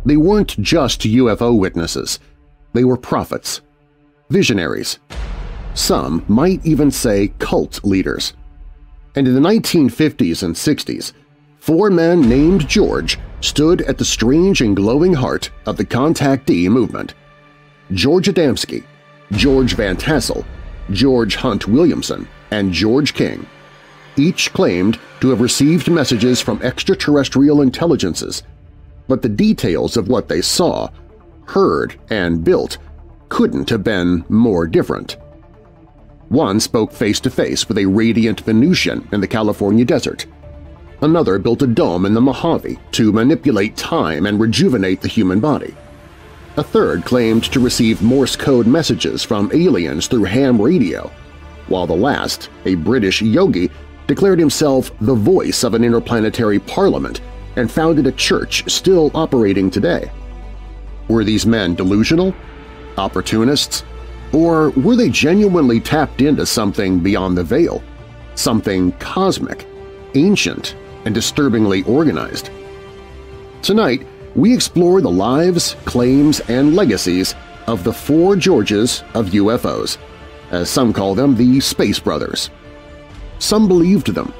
They weren't just UFO witnesses. They were prophets, visionaries. Some might even say cult leaders. And in the 1950s and 60s, 4 men named George stood at the strange and glowing heart of the contactee movement. George Adamski, George Van Tassel, George Hunt Williamson, and George King each claimed to have received messages from extraterrestrial intelligences, but the details of what they saw, heard, and built couldn't have been more different. One spoke face-to-face with a radiant Venusian in the California desert. Another built a dome in the Mojave to manipulate time and rejuvenate the human body. A third claimed to receive Morse code messages from aliens through ham radio, while the last, a British yogi, declared himself the voice of an interplanetary parliament and founded a church still operating today. Were these men delusional? Opportunists? Or were they genuinely tapped into something beyond the veil, something cosmic, ancient, and disturbingly organized? Tonight, we explore the lives, claims, and legacies of the 4 Georges of UFOs, as some call them the Space Brothers. Some believed them,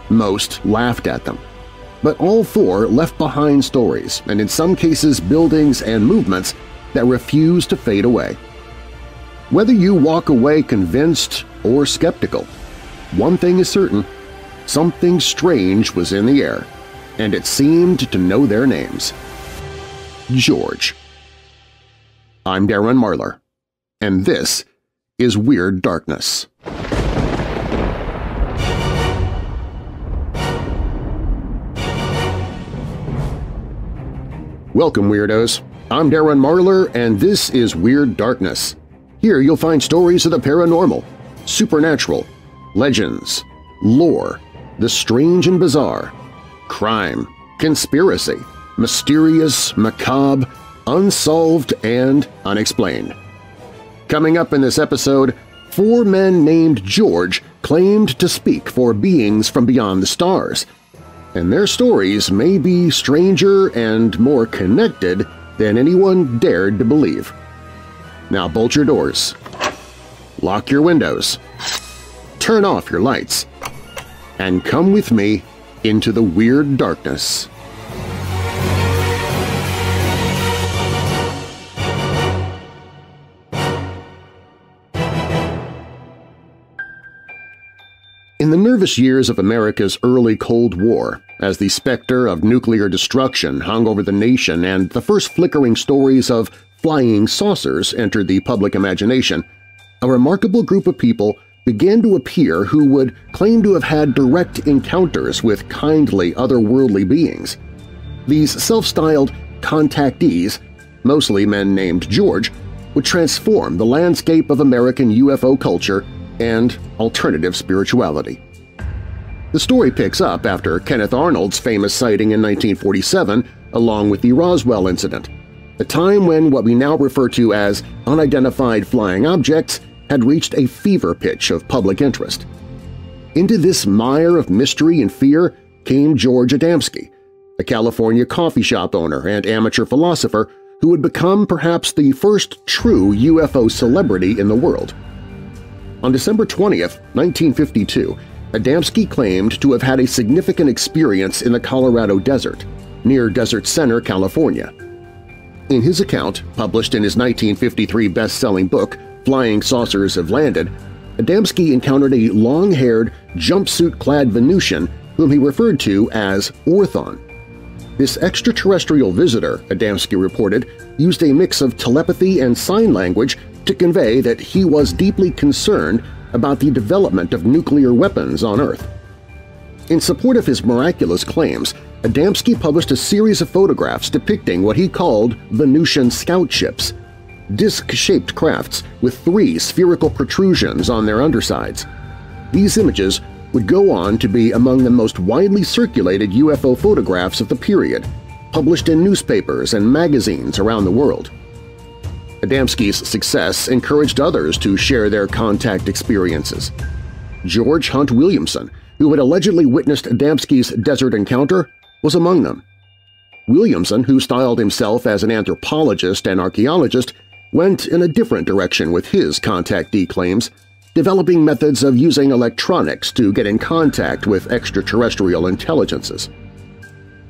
most laughed at them, but all 4 left behind stories and in some cases buildings and movements that refuse to fade away. Whether you walk away convinced or skeptical, one thing is certain: something strange was in the air, and it seemed to know their names. George. I'm Darren Marlar, and this is Weird Darkness. Welcome, Weirdos! I'm Darren Marlar, and this is Weird Darkness. Here you'll find stories of the paranormal, supernatural, legends, lore, the strange and bizarre, crime, conspiracy, mysterious, macabre, unsolved, and unexplained. Coming up in this episode, 4 men named George claimed to speak for beings from beyond the stars, and their stories may be stranger and more connected than anyone dared to believe. Now bolt your doors, lock your windows, turn off your lights, and come with me into the Weird Darkness. In the nervous years of America's early Cold War, as the specter of nuclear destruction hung over the nation and the first flickering stories of flying saucers entered the public imagination, a remarkable group of people began to appear who would claim to have had direct encounters with kindly otherworldly beings. These self-styled contactees, mostly men named George, would transform the landscape of American UFO culture and alternative spirituality. The story picks up after Kenneth Arnold's famous sighting in 1947 along with the Roswell incident, a time when what we now refer to as unidentified flying objects had reached a fever pitch of public interest. Into this mire of mystery and fear came George Adamski, a California coffee shop owner and amateur philosopher who would become perhaps the first true UFO celebrity in the world. On December 20, 1952, Adamski claimed to have had a significant experience in the Colorado Desert, near Desert Center, California. In his account, published in his 1953 best-selling book, Flying Saucers Have Landed, Adamski encountered a long-haired, jumpsuit-clad Venusian whom he referred to as Orthon. This extraterrestrial visitor, Adamski reported, used a mix of telepathy and sign language to convey that he was deeply concerned about the development of nuclear weapons on Earth. In support of his miraculous claims, Adamski published a series of photographs depicting what he called Venusian scout ships, disc-shaped crafts with 3 spherical protrusions on their undersides. These images would go on to be among the most widely circulated UFO photographs of the period, published in newspapers and magazines around the world. Adamski's success encouraged others to share their contact experiences. George Hunt Williamson, who had allegedly witnessed Adamski's desert encounter, was among them. Williamson, who styled himself as an anthropologist and archaeologist, went in a different direction with his contactee claims, developing methods of using electronics to get in contact with extraterrestrial intelligences.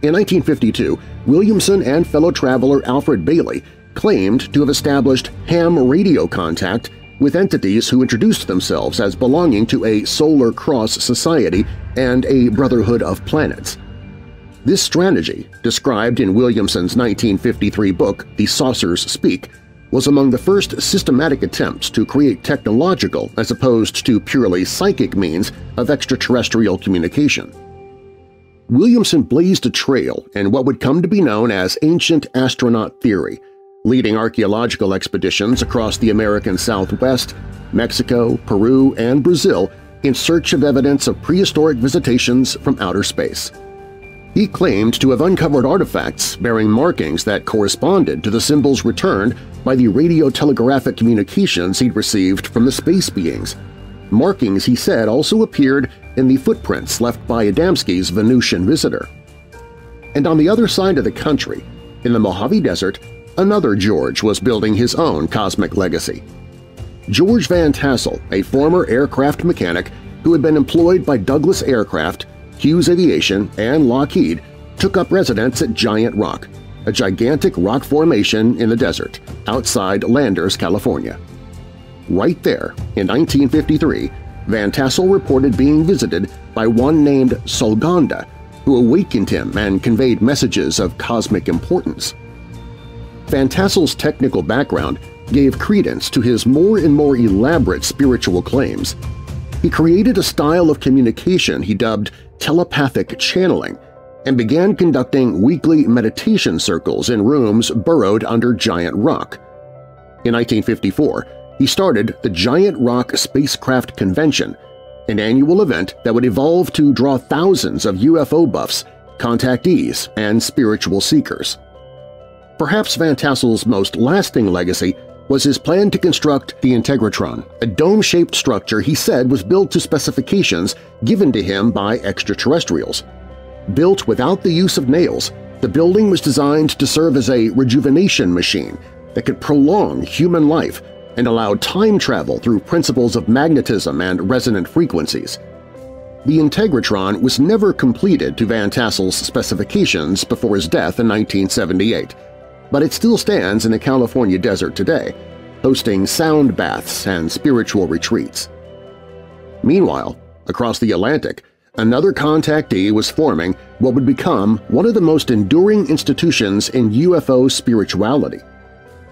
In 1952, Williamson and fellow traveler Alfred Bailey claimed to have established ham radio contact with entities who introduced themselves as belonging to a Solar Cross Society and a Brotherhood of Planets. This strategy, described in Williamson's 1953 book The Saucers Speak, was among the first systematic attempts to create technological as opposed to purely psychic means of extraterrestrial communication. Williamson blazed a trail in what would come to be known as ancient astronaut theory, leading archaeological expeditions across the American Southwest, Mexico, Peru, and Brazil in search of evidence of prehistoric visitations from outer space. He claimed to have uncovered artifacts bearing markings that corresponded to the symbols returned by the radiotelegraphic communications he'd received from the space beings. Markings, he said, also appeared in the footprints left by Adamski's Venusian visitor. And on the other side of the country, in the Mojave Desert, another George was building his own cosmic legacy. George Van Tassel, a former aircraft mechanic who had been employed by Douglas Aircraft, Hughes Aviation, and Lockheed, took up residence at Giant Rock, a gigantic rock formation in the desert outside Landers, California. Right there, in 1953, Van Tassel reported being visited by one named Solgonda, who awakened him and conveyed messages of cosmic importance. Van Tassel's technical background gave credence to his more and more elaborate spiritual claims. He created a style of communication he dubbed telepathic channeling and began conducting weekly meditation circles in rooms burrowed under Giant Rock. In 1954, he started the Giant Rock Spacecraft Convention, an annual event that would evolve to draw thousands of UFO buffs, contactees, and spiritual seekers. Perhaps Van Tassel's most lasting legacy was his plan to construct the Integratron, a dome-shaped structure he said was built to specifications given to him by extraterrestrials. Built without the use of nails, the building was designed to serve as a rejuvenation machine that could prolong human life and allow time travel through principles of magnetism and resonant frequencies. The Integratron was never completed to Van Tassel's specifications before his death in 1978, but it still stands in the California desert today, hosting sound baths and spiritual retreats. Meanwhile, across the Atlantic, another contactee was forming what would become one of the most enduring institutions in UFO spirituality.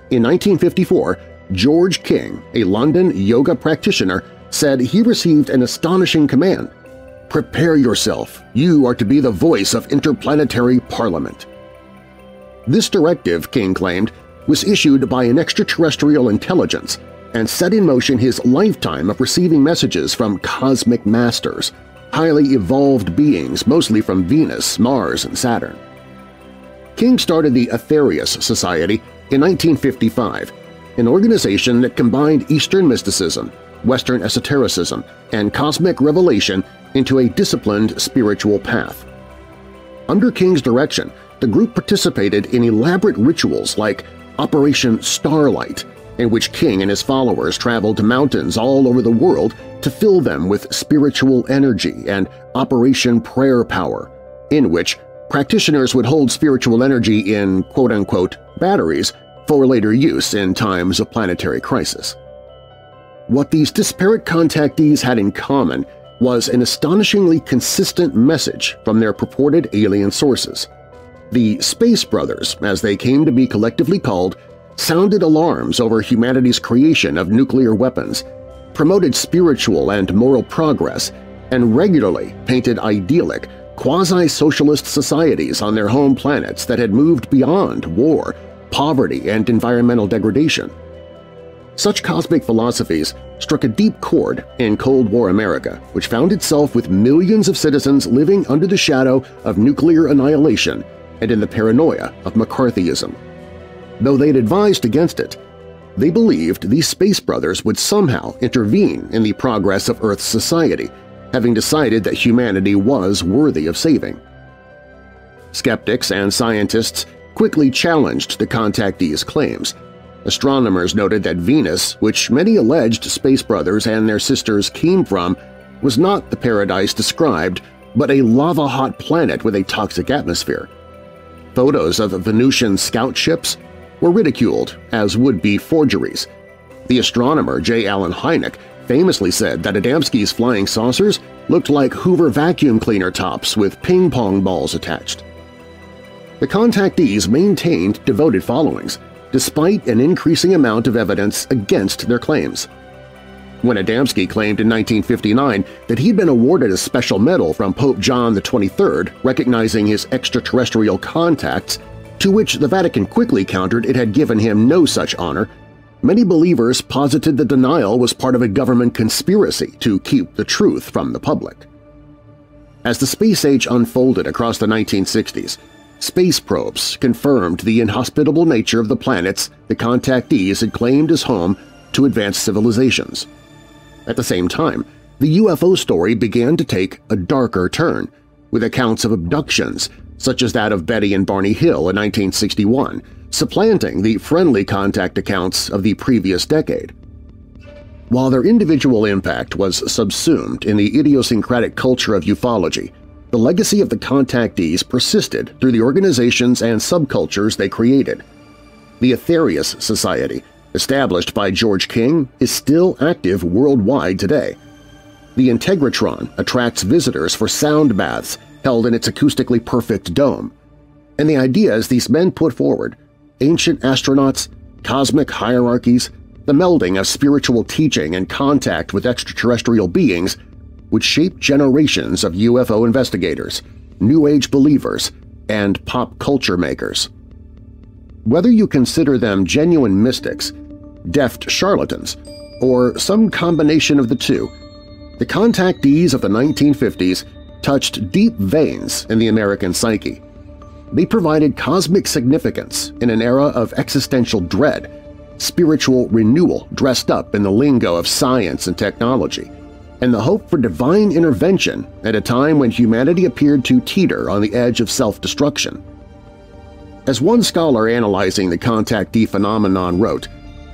In 1954, George King, a London yoga practitioner, said he received an astonishing command: "Prepare yourself, you are to be the voice of interplanetary parliament." This directive, King claimed, was issued by an extraterrestrial intelligence and set in motion his lifetime of receiving messages from cosmic masters, highly evolved beings mostly from Venus, Mars, and Saturn. King started the Aetherius Society in 1955, an organization that combined Eastern mysticism, Western esotericism, and cosmic revelation into a disciplined spiritual path. Under King's direction, the group participated in elaborate rituals like Operation Starlight, in which King and his followers traveled to mountains all over the world to fill them with spiritual energy, and Operation Prayer Power, in which practitioners would hold spiritual energy in quote-unquote batteries for later use in times of planetary crisis. What these disparate contactees had in common was an astonishingly consistent message from their purported alien sources. The Space Brothers, as they came to be collectively called, sounded alarms over humanity's creation of nuclear weapons, promoted spiritual and moral progress, and regularly painted idyllic, quasi-socialist societies on their home planets that had moved beyond war, poverty, and environmental degradation. Such cosmic philosophies struck a deep chord in Cold War America, which found itself with millions of citizens living under the shadow of nuclear annihilation and in the paranoia of McCarthyism. Though they'd advised against it, they believed these Space Brothers would somehow intervene in the progress of Earth's society, having decided that humanity was worthy of saving. Skeptics and scientists quickly challenged the contactees' claims. Astronomers noted that Venus, which many alleged space brothers and their sisters came from, was not the paradise described, but a lava-hot planet with a toxic atmosphere. Photos of Venusian scout ships were ridiculed as would-be forgeries. The astronomer J. Allen Hynek famously said that Adamski's flying saucers looked like Hoover vacuum cleaner tops with ping-pong balls attached. The contactees maintained devoted followings, despite an increasing amount of evidence against their claims. When Adamski claimed in 1959 that he'd been awarded a special medal from Pope John XXIII recognizing his extraterrestrial contacts, to which the Vatican quickly countered it had given him no such honor, many believers posited the denial was part of a government conspiracy to keep the truth from the public. As the space age unfolded across the 1960s, space probes confirmed the inhospitable nature of the planets the contactees had claimed as home to advanced civilizations. At the same time, the UFO story began to take a darker turn, with accounts of abductions such as that of Betty and Barney Hill in 1961, supplanting the friendly contact accounts of the previous decade. While their individual impact was subsumed in the idiosyncratic culture of ufology, the legacy of the contactees persisted through the organizations and subcultures they created. The Aetherius Society, established by George King, is still active worldwide today. The Integratron attracts visitors for sound baths held in its acoustically perfect dome. And the ideas these men put forward – ancient astronauts, cosmic hierarchies, the melding of spiritual teaching and contact with extraterrestrial beings – would shape generations of UFO investigators, New Age believers, and pop culture makers. Whether you consider them genuine mystics, deft charlatans, or some combination of the two, the contactees of the 1950s touched deep veins in the American psyche. They provided cosmic significance in an era of existential dread, spiritual renewal dressed up in the lingo of science and technology, and the hope for divine intervention at a time when humanity appeared to teeter on the edge of self-destruction. As one scholar analyzing the contactee phenomenon wrote,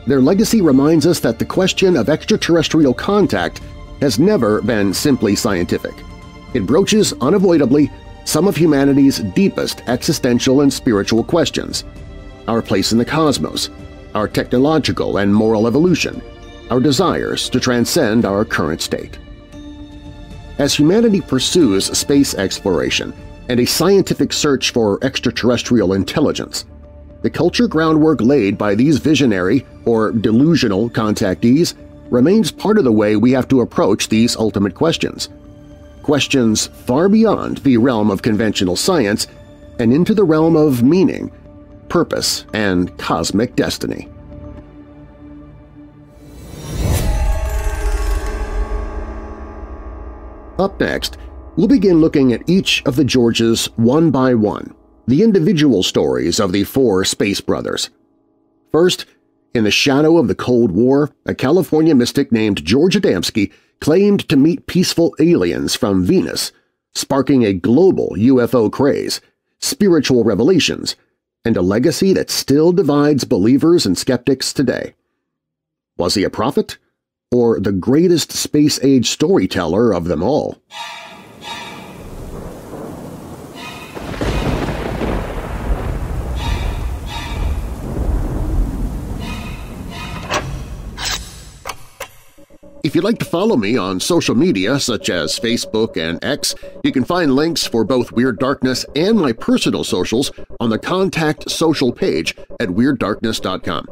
their legacy reminds us that the question of extraterrestrial contact has never been simply scientific. It broaches unavoidably some of humanity's deepest existential and spiritual questions: our place in the cosmos, our technological and moral evolution, our desires to transcend our current state. As humanity pursues space exploration and a scientific search for extraterrestrial intelligence, the culture groundwork laid by these visionary or delusional contactees remains part of the way we have to approach these ultimate questions. Questions far beyond the realm of conventional science and into the realm of meaning, purpose, and cosmic destiny. Up next, we'll begin looking at each of the Georges one by one, the individual stories of the four space brothers. First, in the shadow of the Cold War, a California mystic named George Adamski claimed to meet peaceful aliens from Venus, sparking a global UFO craze, spiritual revelations, and a legacy that still divides believers and skeptics today. Was he a prophet? Or the greatest space-age storyteller of them all? If you'd like to follow me on social media such as Facebook and X, you can find links for both Weird Darkness and my personal socials on the Contact Social page at WeirdDarkness.com.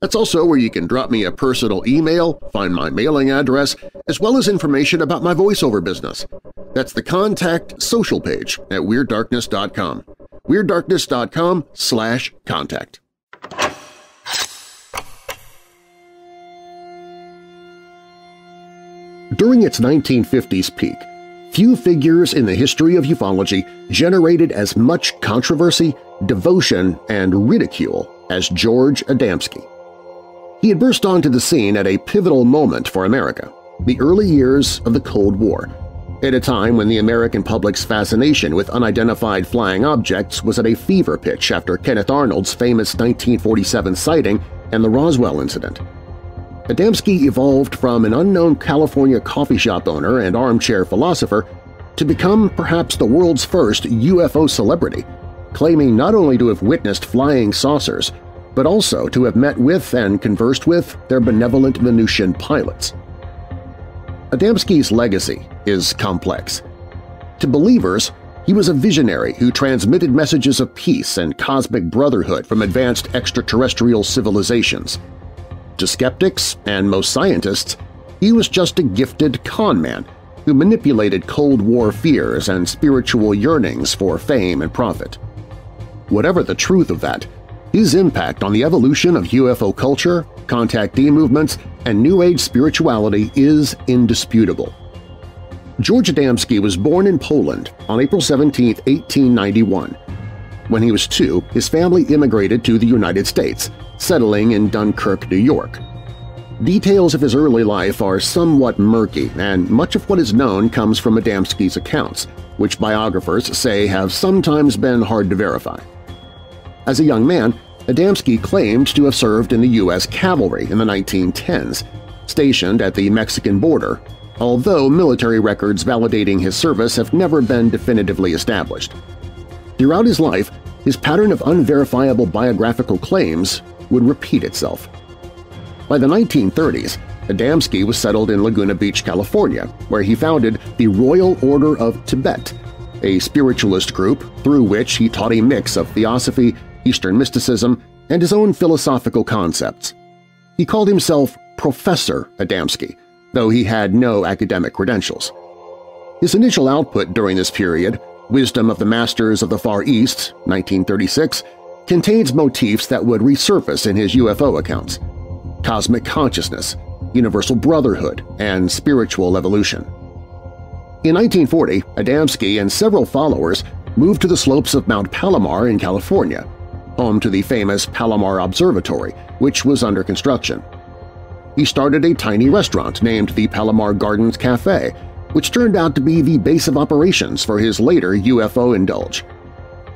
That's also where you can drop me a personal email, find my mailing address, as well as information about my voiceover business. That's the Contact Social page at WeirdDarkness.com. WeirdDarkness.com/contact. During its 1950s peak, few figures in the history of ufology generated as much controversy, devotion, and ridicule as George Adamski. He had burst onto the scene at a pivotal moment for America, the early years of the Cold War, at a time when the American public's fascination with unidentified flying objects was at a fever pitch after Kenneth Arnold's famous 1947 sighting and the Roswell incident. Adamski evolved from an unknown California coffee shop owner and armchair philosopher to become perhaps the world's first UFO celebrity, claiming not only to have witnessed flying saucers, but also to have met with and conversed with their benevolent Venusian pilots. Adamski's legacy is complex. To believers, he was a visionary who transmitted messages of peace and cosmic brotherhood from advanced extraterrestrial civilizations. To skeptics and most scientists, he was just a gifted con man who manipulated Cold War fears and spiritual yearnings for fame and profit. Whatever the truth of that, his impact on the evolution of UFO culture, contactee movements, and New Age spirituality is indisputable. George Adamski was born in Poland on April 17, 1891. When he was 2, his family immigrated to the United States, settling in Dunkirk, New York. Details of his early life are somewhat murky, and much of what is known comes from Adamski's accounts, which biographers say have sometimes been hard to verify. As a young man, Adamski claimed to have served in the U.S. cavalry in the 1910s, stationed at the Mexican border, although military records validating his service have never been definitively established. Throughout his life, his pattern of unverifiable biographical claims would repeat itself. By the 1930s, Adamski was settled in Laguna Beach, California, where he founded the Royal Order of Tibet, a spiritualist group through which he taught a mix of theosophy, Eastern mysticism, and his own philosophical concepts. He called himself Professor Adamski, though he had no academic credentials. His initial output during this period, Wisdom of the Masters of the Far East, 1936, contains motifs that would resurface in his UFO accounts: cosmic consciousness, universal brotherhood, and spiritual evolution. In 1940, Adamski and several followers moved to the slopes of Mount Palomar in California, home to the famous Palomar Observatory, which was under construction. He started a tiny restaurant named the Palomar Gardens Cafe, which turned out to be the base of operations for his later UFO indulge.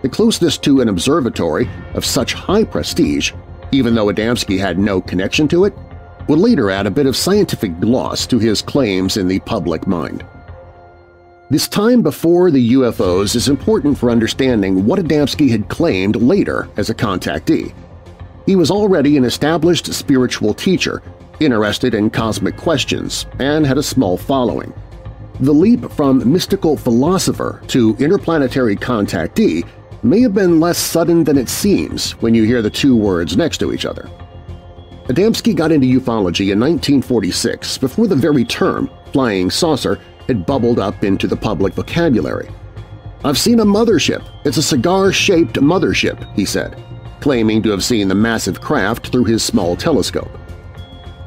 The closeness to an observatory of such high prestige, even though Adamski had no connection to it, would later add a bit of scientific gloss to his claims in the public mind. This time before the UFOs is important for understanding what Adamski had claimed later as a contactee. He was already an established spiritual teacher, interested in cosmic questions, and had a small following. The leap from mystical philosopher to interplanetary contactee may have been less sudden than it seems when you hear the two words next to each other. Adamski got into ufology in 1946 before the very term flying saucer had bubbled up into the public vocabulary. "I've seen a mothership. It's a cigar-shaped mothership," he said, claiming to have seen the massive craft through his small telescope.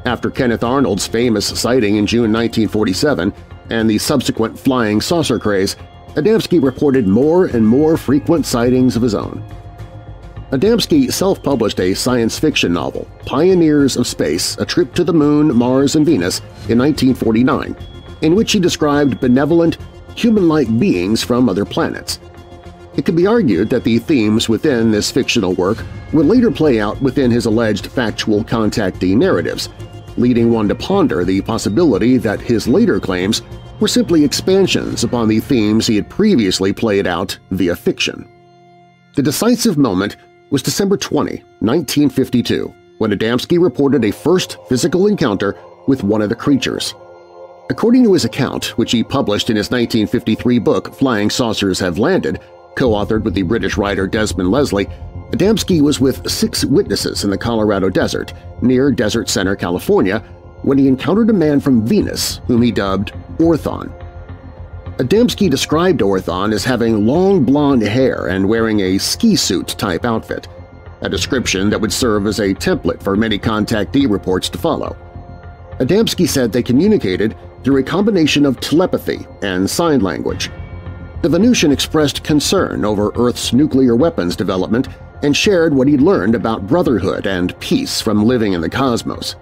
After Kenneth Arnold's famous sighting in June 1947 and the subsequent flying saucer craze, Adamski reported more and more frequent sightings of his own. Adamski self-published a science fiction novel, Pioneers of Space: A Trip to the Moon, Mars, and Venus, in 1949, in which he described benevolent, human-like beings from other planets. It could be argued that the themes within this fictional work would later play out within his alleged factual contactee narratives, leading one to ponder the possibility that his later claims were simply expansions upon the themes he had previously played out via fiction. The decisive moment was December 20, 1952, when Adamski reported a first physical encounter with one of the creatures. According to his account, which he published in his 1953 book Flying Saucers Have Landed, co-authored with the British writer Desmond Leslie, Adamski was with 6 witnesses in the Colorado Desert, near Desert Center, California, when he encountered a man from Venus whom he dubbed Orthon. Adamski described Orthon as having long blonde hair and wearing a ski suit-type outfit, a description that would serve as a template for many contactee reports to follow. Adamski said they communicated through a combination of telepathy and sign language. The Venusian expressed concern over Earth's nuclear weapons development and shared what he'd learned about brotherhood and peace from living in the cosmos.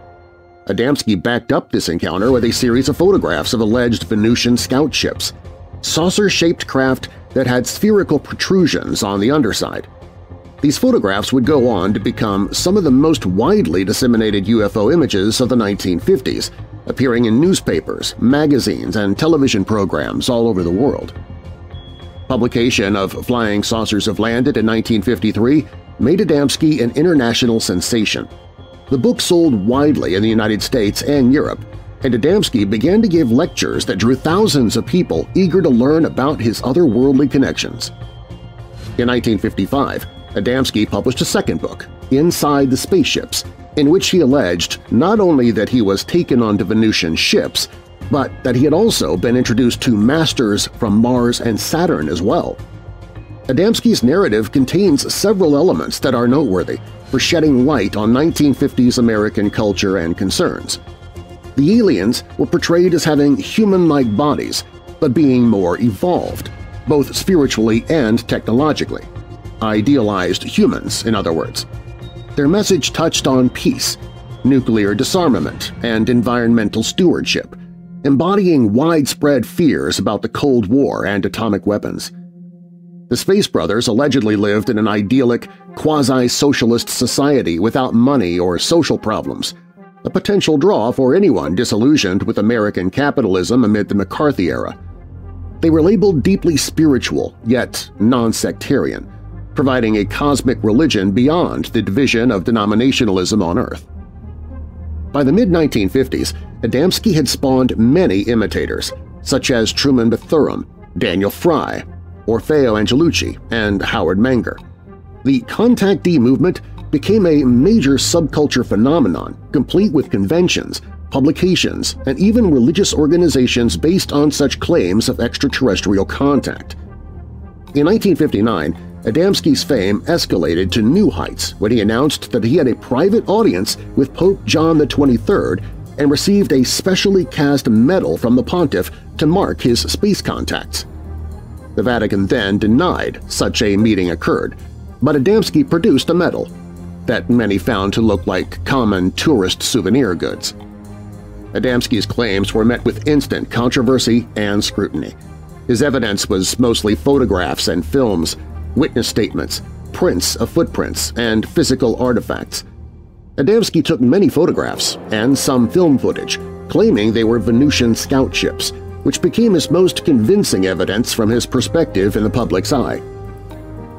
Adamski backed up this encounter with a series of photographs of alleged Venusian scout ships, saucer-shaped craft that had spherical protrusions on the underside. These photographs would go on to become some of the most widely disseminated UFO images of the 1950s, appearing in newspapers, magazines, and television programs all over the world. Publication of Flying Saucers Have Landed in 1953 made Adamski an international sensation. The book sold widely in the United States and Europe, and Adamski began to give lectures that drew thousands of people eager to learn about his otherworldly connections. In 1955, Adamski published a second book, Inside the Spaceships, in which he alleged not only that he was taken onto Venusian ships, but that he had also been introduced to masters from Mars and Saturn as well. Adamski's narrative contains several elements that are noteworthy for shedding light on 1950s American culture and concerns. The aliens were portrayed as having human-like bodies, but being more evolved, both spiritually and technologically. Idealized humans, in other words. Their message touched on peace, nuclear disarmament, and environmental stewardship, embodying widespread fears about the Cold War and atomic weapons. The Space Brothers allegedly lived in an idyllic, quasi-socialist society without money or social problems, a potential draw for anyone disillusioned with American capitalism amid the McCarthy era. They were labeled deeply spiritual, yet non-sectarian, providing a cosmic religion beyond the division of denominationalism on Earth. By the mid-1950s, Adamski had spawned many imitators, such as Truman Mathurin, Daniel Fry, Orfeo Angelucci, and Howard Menger. The contactee movement became a major subculture phenomenon, complete with conventions, publications, and even religious organizations based on such claims of extraterrestrial contact. In 1959, Adamski's fame escalated to new heights when he announced that he had a private audience with Pope John XXIII and received a specially cast medal from the pontiff to mark his space contacts. The Vatican then denied such a meeting occurred, but Adamski produced a medal that many found to look like common tourist souvenir goods. Adamski's claims were met with instant controversy and scrutiny. His evidence was mostly photographs and films, witness statements, prints of footprints, and physical artifacts. Adamski took many photographs and some film footage, claiming they were Venusian scout ships, which became his most convincing evidence from his perspective in the public's eye.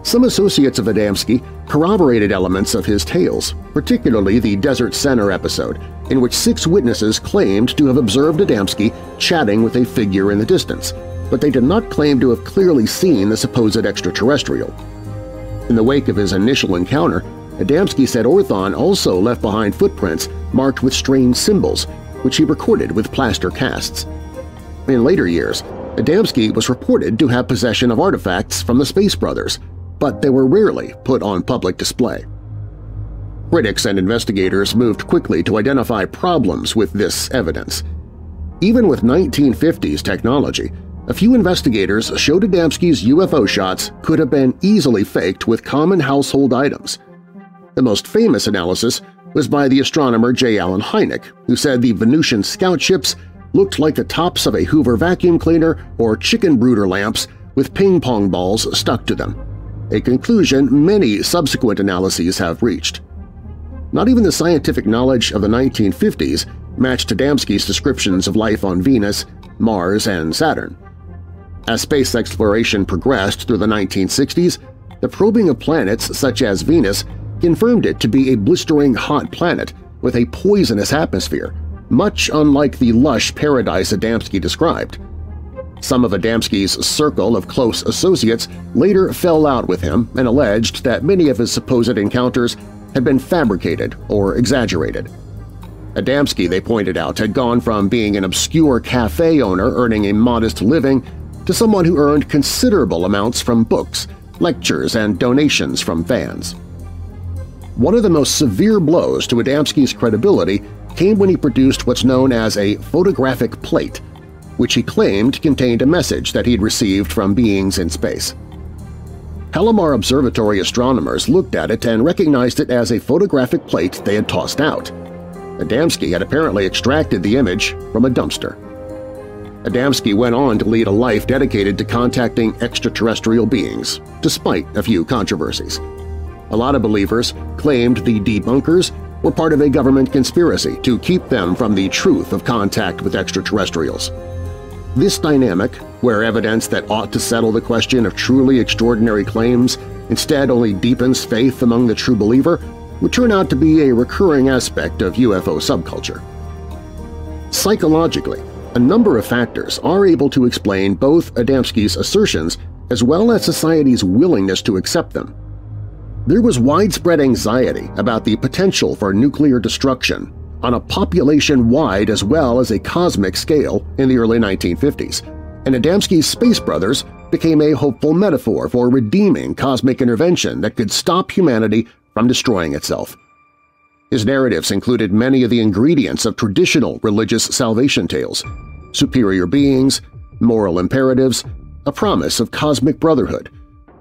Some associates of Adamski corroborated elements of his tales, particularly the Desert Center episode, in which 6 witnesses claimed to have observed Adamski chatting with a figure in the distance, but they did not claim to have clearly seen the supposed extraterrestrial. In the wake of his initial encounter, Adamski said Orthon also left behind footprints marked with strange symbols, which he recorded with plaster casts. In later years, Adamski was reported to have possession of artifacts from the Space Brothers, but they were rarely put on public display. Critics and investigators moved quickly to identify problems with this evidence. Even with 1950s technology, a few investigators showed Adamski's UFO shots could have been easily faked with common household items. The most famous analysis was by the astronomer J. Allen Hynek, who said the Venusian scout ships looked like the tops of a Hoover vacuum cleaner or chicken brooder lamps with ping-pong balls stuck to them, a conclusion many subsequent analyses have reached. Not even the scientific knowledge of the 1950s matched Adamski's descriptions of life on Venus, Mars, and Saturn. As space exploration progressed through the 1960s, the probing of planets such as Venus confirmed it to be a blistering hot planet with a poisonous atmosphere, much unlike the lush paradise Adamski described. Some of Adamski's circle of close associates later fell out with him and alleged that many of his supposed encounters had been fabricated or exaggerated. Adamski, they pointed out, had gone from being an obscure cafe owner earning a modest living to someone who earned considerable amounts from books, lectures, and donations from fans. One of the most severe blows to Adamski's credibility came when he produced what's known as a photographic plate, which he claimed contained a message that he'd received from beings in space. Palomar Observatory astronomers looked at it and recognized it as a photographic plate they had tossed out. Adamski had apparently extracted the image from a dumpster. Adamski went on to lead a life dedicated to contacting extraterrestrial beings, despite a few controversies. A lot of believers claimed the debunkers were part of a government conspiracy to keep them from the truth of contact with extraterrestrials. This dynamic, where evidence that ought to settle the question of truly extraordinary claims instead only deepens faith among the true believer, would turn out to be a recurring aspect of UFO subculture. Psychologically, a number of factors are able to explain both Adamski's assertions as well as society's willingness to accept them. There was widespread anxiety about the potential for nuclear destruction on a population-wide as well as a cosmic scale in the early 1950s, and Adamski's Space Brothers became a hopeful metaphor for redeeming cosmic intervention that could stop humanity from destroying itself. His narratives included many of the ingredients of traditional religious salvation tales: superior beings, moral imperatives, a promise of cosmic brotherhood,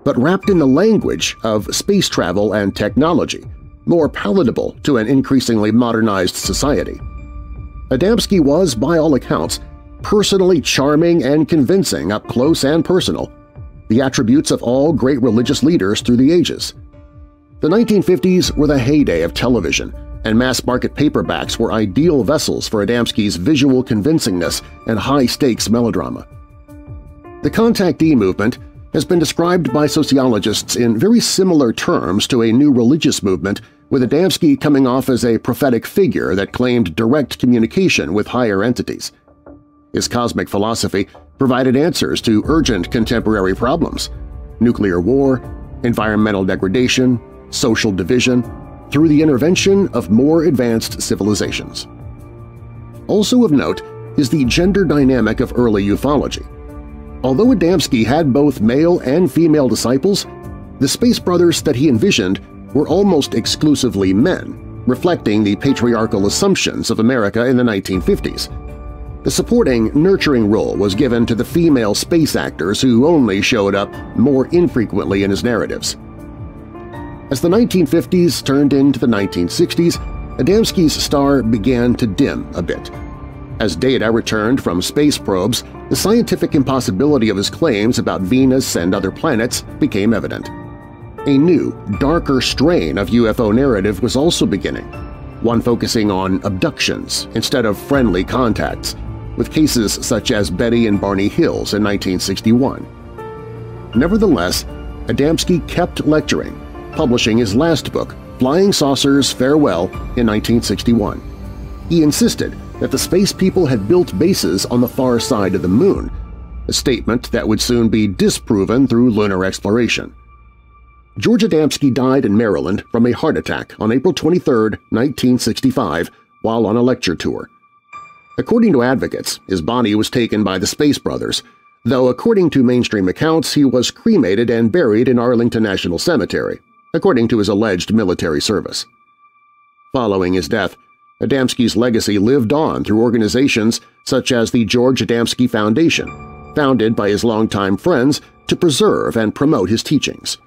but wrapped in the language of space travel and technology, more palatable to an increasingly modernized society. Adamski was, by all accounts, personally charming and convincing up close and personal, the attributes of all great religious leaders through the ages. The 1950s were the heyday of television, and mass-market paperbacks were ideal vessels for Adamski's visual convincingness and high-stakes melodrama. The contactee movement has been described by sociologists in very similar terms to a new religious movement, with Adamski coming off as a prophetic figure that claimed direct communication with higher entities. His cosmic philosophy provided answers to urgent contemporary problems: nuclear war, environmental degradation, social division, through the intervention of more advanced civilizations. Also of note is the gender dynamic of early ufology. Although Adamski had both male and female disciples, the Space Brothers that he envisioned were almost exclusively men, reflecting the patriarchal assumptions of America in the 1950s. The supporting, nurturing role was given to the female space actors who only showed up more infrequently in his narratives. As the 1950s turned into the 1960s, Adamski's star began to dim a bit. As data returned from space probes, the scientific impossibility of his claims about Venus and other planets became evident. A new, darker strain of UFO narrative was also beginning, one focusing on abductions instead of friendly contacts, with cases such as Betty and Barney Hills in 1961. Nevertheless, Adamski kept lecturing, publishing his last book, Flying Saucers Farewell, in 1961. He insisted that the space people had built bases on the far side of the Moon, a statement that would soon be disproven through lunar exploration. George Adamski died in Maryland from a heart attack on April 23, 1965, while on a lecture tour. According to advocates, his body was taken by the Space Brothers, though according to mainstream accounts he was cremated and buried in Arlington National Cemetery, according to his alleged military service. Following his death, Adamski's legacy lived on through organizations such as the George Adamski Foundation, founded by his longtime friends to preserve and promote his teachings.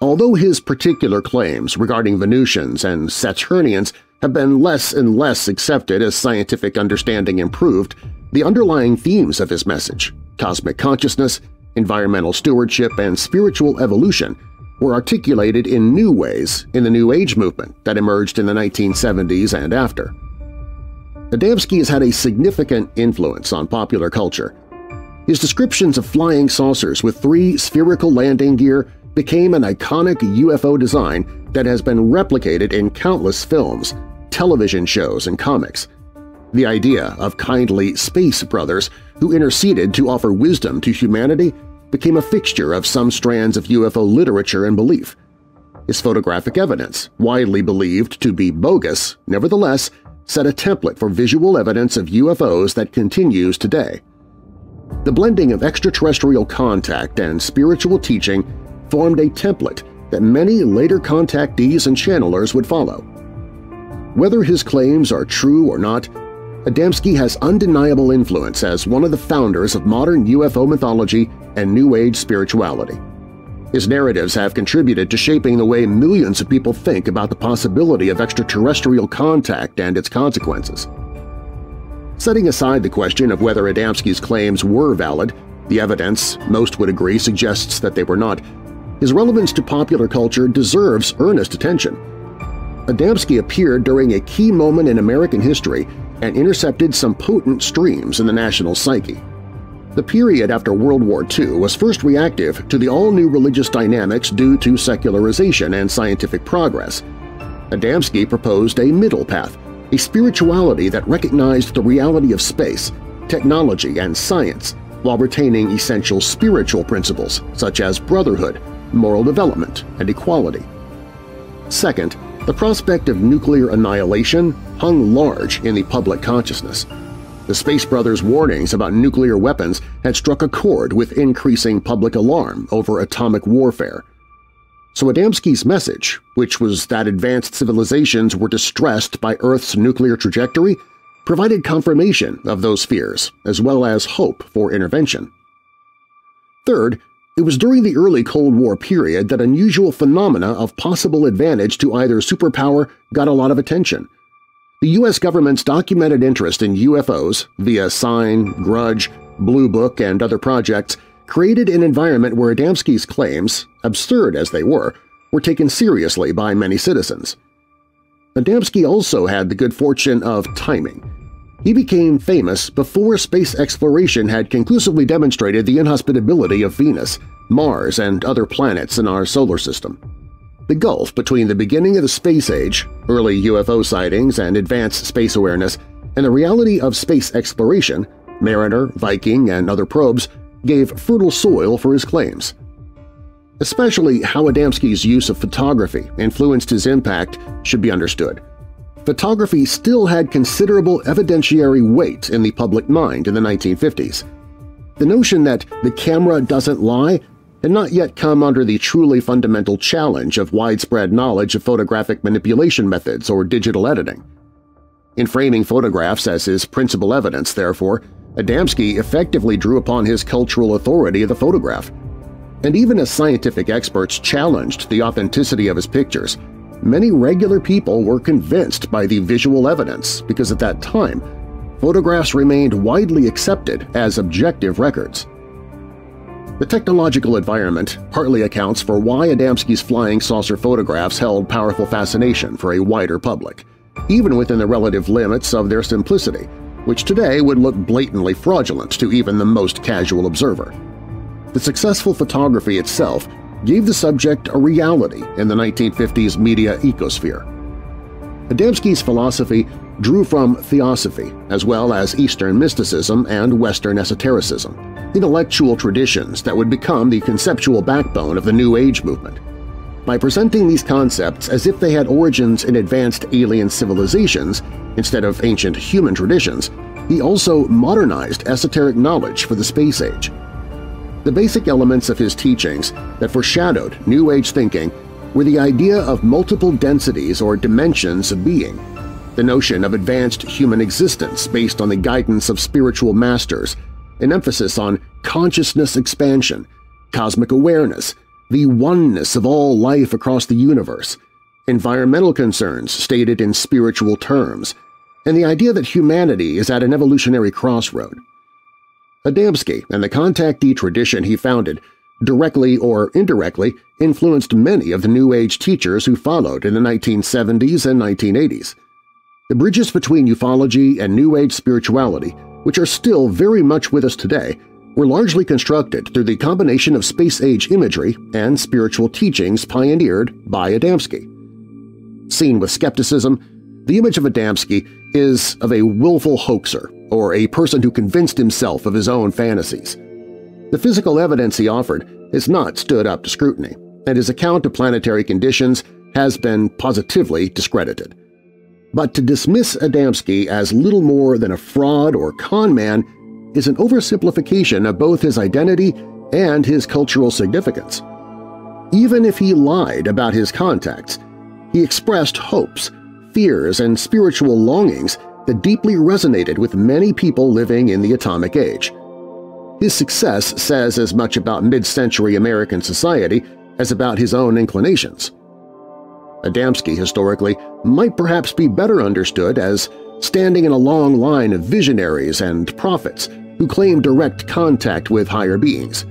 Although his particular claims regarding Venusians and Saturnians have been less and less accepted as scientific understanding improved, the underlying themes of his message – cosmic consciousness, environmental stewardship, and spiritual evolution – were articulated in new ways in the New Age movement that emerged in the 1970s and after. Adamski has had a significant influence on popular culture. His descriptions of flying saucers with 3 spherical landing gear became an iconic UFO design that has been replicated in countless films, television shows, and comics. The idea of kindly space brothers who interceded to offer wisdom to humanity became a fixture of some strands of UFO literature and belief. His photographic evidence, widely believed to be bogus, nevertheless set a template for visual evidence of UFOs that continues today. The blending of extraterrestrial contact and spiritual teaching formed a template that many later contactees and channelers would follow. Whether his claims are true or not, Adamski has undeniable influence as one of the founders of modern UFO mythology and New Age spirituality. His narratives have contributed to shaping the way millions of people think about the possibility of extraterrestrial contact and its consequences. Setting aside the question of whether Adamski's claims were valid, the evidence, most would agree, suggests that they were not. His relevance to popular culture deserves earnest attention. Adamski appeared during a key moment in American history and intercepted some potent streams in the national psyche. The period after World War II was first reactive to the all-new religious dynamics due to secularization and scientific progress. Adamski proposed a middle path, a spirituality that recognized the reality of space, technology, and science while retaining essential spiritual principles such as brotherhood, moral development, and equality. Second, the prospect of nuclear annihilation hung large in the public consciousness. The Space Brothers' warnings about nuclear weapons had struck a chord with increasing public alarm over atomic warfare. So Adamski's message, which was that advanced civilizations were distressed by Earth's nuclear trajectory, provided confirmation of those fears as well as hope for intervention. Third, it was during the early Cold War period that unusual phenomena of possible advantage to either superpower got a lot of attention. The U.S. government's documented interest in UFOs via Sign, Grudge, Blue Book, and other projects created an environment where Adamski's claims, absurd as they were taken seriously by many citizens. Adamski also had the good fortune of timing. He became famous before space exploration had conclusively demonstrated the inhospitability of Venus, Mars, and other planets in our solar system. The gulf between the beginning of the space age, early UFO sightings and advanced space awareness, and the reality of space exploration, Mariner, Viking, and other probes, gave fertile soil for his claims. Especially how Adamski's use of photography influenced his impact should be understood. Photography still had considerable evidentiary weight in the public mind in the 1950s. The notion that the camera doesn't lie had not yet come under the truly fundamental challenge of widespread knowledge of photographic manipulation methods or digital editing. In framing photographs as his principal evidence, therefore, Adamski effectively drew upon his cultural authority of the photograph. And even as scientific experts challenged the authenticity of his pictures, many regular people were convinced by the visual evidence because at that time, photographs remained widely accepted as objective records. The technological environment partly accounts for why Adamski's flying saucer photographs held powerful fascination for a wider public, even within the relative limits of their simplicity, which today would look blatantly fraudulent to even the most casual observer. The successful photography itself gave the subject a reality in the 1950s media ecosphere. Adamski's philosophy drew from theosophy as well as Eastern mysticism and Western esotericism, intellectual traditions that would become the conceptual backbone of the New Age movement. By presenting these concepts as if they had origins in advanced alien civilizations instead of ancient human traditions, he also modernized esoteric knowledge for the space age. The basic elements of his teachings that foreshadowed New Age thinking were the idea of multiple densities or dimensions of being, the notion of advanced human existence based on the guidance of spiritual masters, an emphasis on consciousness expansion, cosmic awareness, the oneness of all life across the universe, environmental concerns stated in spiritual terms, and the idea that humanity is at an evolutionary crossroad. Adamski and the contactee tradition he founded directly or indirectly influenced many of the New Age teachers who followed in the 1970s and 1980s. The bridges between ufology and New Age spirituality, which are still very much with us today, were largely constructed through the combination of space-age imagery and spiritual teachings pioneered by Adamski. Seen with skepticism, the image of Adamski is of a willful hoaxer or a person who convinced himself of his own fantasies. The physical evidence he offered has not stood up to scrutiny, and his account of planetary conditions has been positively discredited. But to dismiss Adamski as little more than a fraud or con man is an oversimplification of both his identity and his cultural significance. Even if he lied about his contacts, he expressed hopes, fears, and spiritual longings that deeply resonated with many people living in the atomic age. His success says as much about mid-century American society as about his own inclinations. Adamski, historically, might perhaps be better understood as standing in a long line of visionaries and prophets who claimed direct contact with higher beings.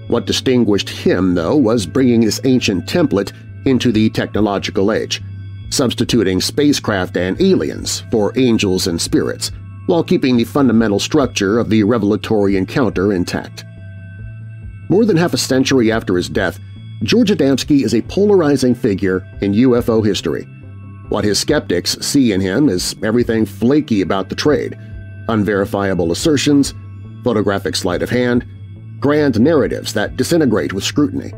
What distinguished him, though, was bringing this ancient template into the technological age, substituting spacecraft and aliens for angels and spirits, while keeping the fundamental structure of the revelatory encounter intact. More than half a century after his death, George Adamski is a polarizing figure in UFO history. What his skeptics see in him is everything flaky about the trade, unverifiable assertions, photographic sleight of hand, grand narratives that disintegrate with scrutiny.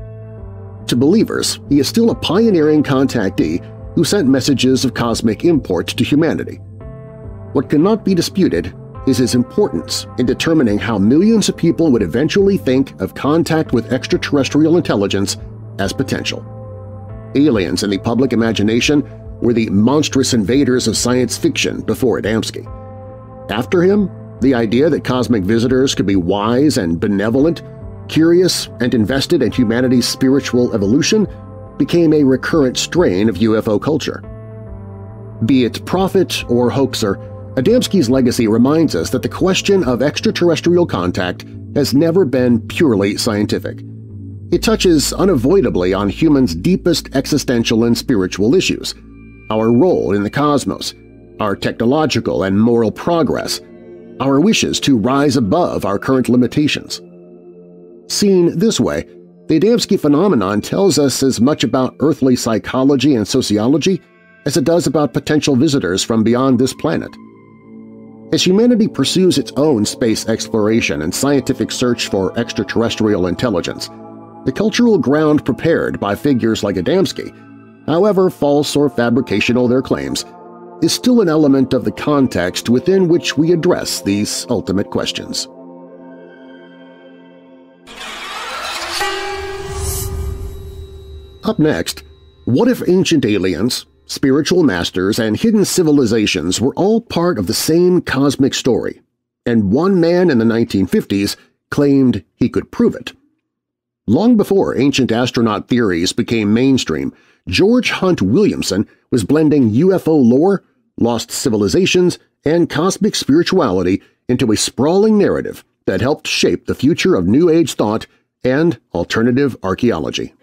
To believers, he is still a pioneering contactee who sent messages of cosmic import to humanity. What cannot be disputed is his importance in determining how millions of people would eventually think of contact with extraterrestrial intelligence as potential. Aliens in the public imagination were the monstrous invaders of science fiction before Adamski. After him, the idea that cosmic visitors could be wise and benevolent, curious and invested in humanity's spiritual evolution became a recurrent strain of UFO culture. Be it prophet or hoaxer, Adamski's legacy reminds us that the question of extraterrestrial contact has never been purely scientific. It touches unavoidably on humans' deepest existential and spiritual issues, our role in the cosmos, our technological and moral progress, our wishes to rise above our current limitations. Seen this way, the Adamski phenomenon tells us as much about earthly psychology and sociology as it does about potential visitors from beyond this planet. As humanity pursues its own space exploration and scientific search for extraterrestrial intelligence, the cultural ground prepared by figures like Adamski, however false or fabricational their claims, is still an element of the context within which we address these ultimate questions. Up next, what if ancient aliens, spiritual masters, and hidden civilizations were all part of the same cosmic story, and one man in the 1950s claimed he could prove it? Long before ancient astronaut theories became mainstream, George Hunt Williamson was blending UFO lore, lost civilizations, and cosmic spirituality into a sprawling narrative that helped shape the future of New Age thought and alternative archaeology.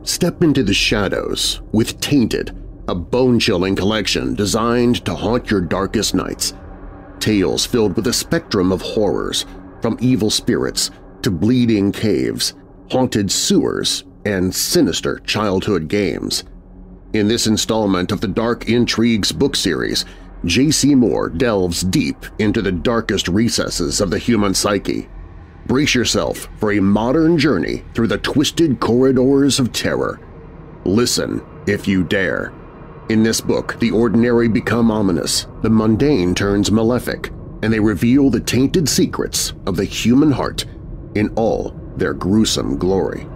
Step into the shadows with Tainted, a bone-chilling collection designed to haunt your darkest nights. Tales filled with a spectrum of horrors, from evil spirits to bleeding caves, haunted sewers, and sinister childhood games. In this installment of the Dark Intrigues book series, J.C. Moore delves deep into the darkest recesses of the human psyche. Brace yourself for a modern journey through the twisted corridors of terror. Listen if you dare. In this book, the ordinary become ominous, the mundane turns malefic, and they reveal the tainted secrets of the human heart in all their gruesome glory.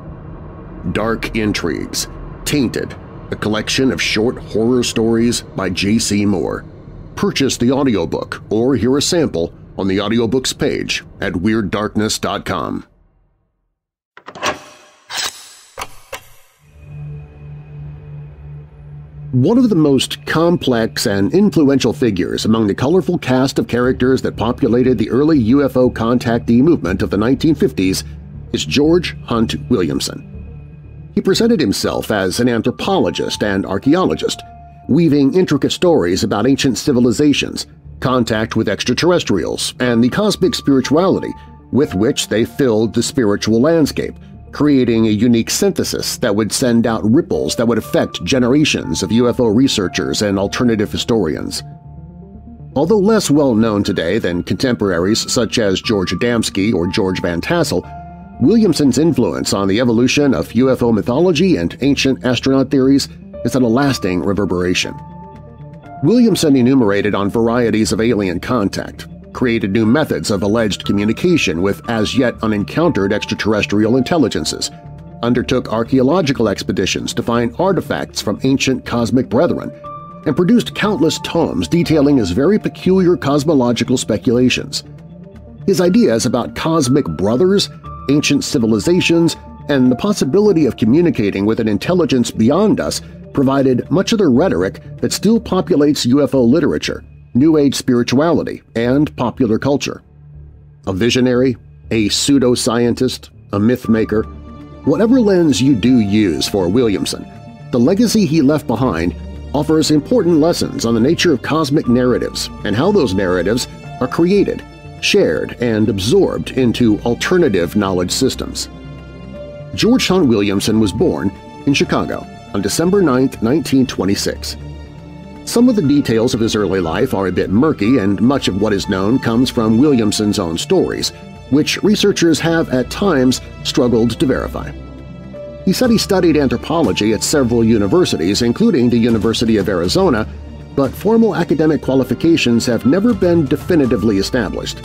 Dark Intrigues, Tainted, a collection of short horror stories by J.C. Moore. Purchase the audiobook or hear a sample on the audiobooks page at WeirdDarkness.com. One of the most complex and influential figures among the colorful cast of characters that populated the early UFO contactee movement of the 1950s is George Hunt Williamson. He presented himself as an anthropologist and archaeologist, weaving intricate stories about ancient civilizations, contact with extraterrestrials, and the cosmic spirituality with which they filled the spiritual landscape, creating a unique synthesis that would send out ripples that would affect generations of UFO researchers and alternative historians. Although less well-known today than contemporaries such as George Adamski or George Van Tassel, Williamson's influence on the evolution of UFO mythology and ancient astronaut theories is at a lasting reverberation. Williamson enumerated on varieties of alien contact, created new methods of alleged communication with as-yet unencountered extraterrestrial intelligences, undertook archaeological expeditions to find artifacts from ancient cosmic brethren, and produced countless tomes detailing his very peculiar cosmological speculations. His ideas about cosmic brothers, ancient civilizations, and the possibility of communicating with an intelligence beyond us provided much of the rhetoric that still populates UFO literature, New Age spirituality, and popular culture. A visionary, a pseudo-scientist, a myth-maker, whatever lens you do use for Williamson, the legacy he left behind offers important lessons on the nature of cosmic narratives and how those narratives are created, shared, and absorbed into alternative knowledge systems. George Hunt Williamson was born in Chicago on December 9, 1926. Some of the details of his early life are a bit murky, and much of what is known comes from Williamson's own stories, which researchers have at times struggled to verify. He said he studied anthropology at several universities, including the University of Arizona, but formal academic qualifications have never been definitively established.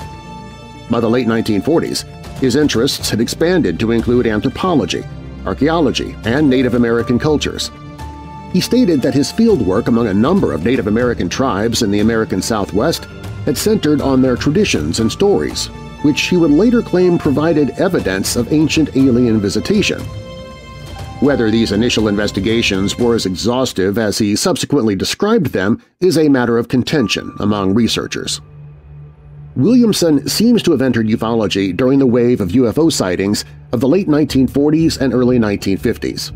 By the late 1940s, his interests had expanded to include anthropology, archaeology, and Native American cultures. He stated that his fieldwork among a number of Native American tribes in the American Southwest had centered on their traditions and stories, which he would later claim provided evidence of ancient alien visitation. Whether these initial investigations were as exhaustive as he subsequently described them is a matter of contention among researchers. Williamson seems to have entered ufology during the wave of UFO sightings of the late 1940s and early 1950s.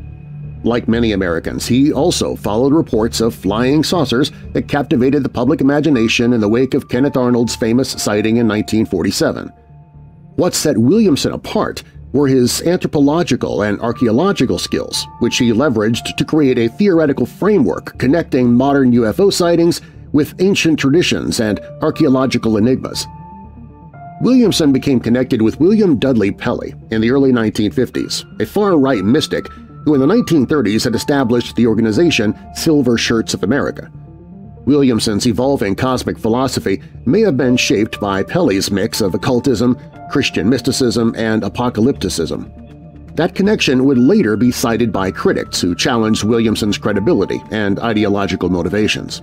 Like many Americans, he also followed reports of flying saucers that captivated the public imagination in the wake of Kenneth Arnold's famous sighting in 1947. What set Williamson apart were his anthropological and archaeological skills, which he leveraged to create a theoretical framework connecting modern UFO sightings with ancient traditions and archaeological enigmas. Williamson became connected with William Dudley Pelley in the early 1950s, a far-right mystic who in the 1930s had established the organization Silver Shirts of America. Williamson's evolving cosmic philosophy may have been shaped by Pelley's mix of occultism, Christian mysticism, and apocalypticism. That connection would later be cited by critics who challenged Williamson's credibility and ideological motivations.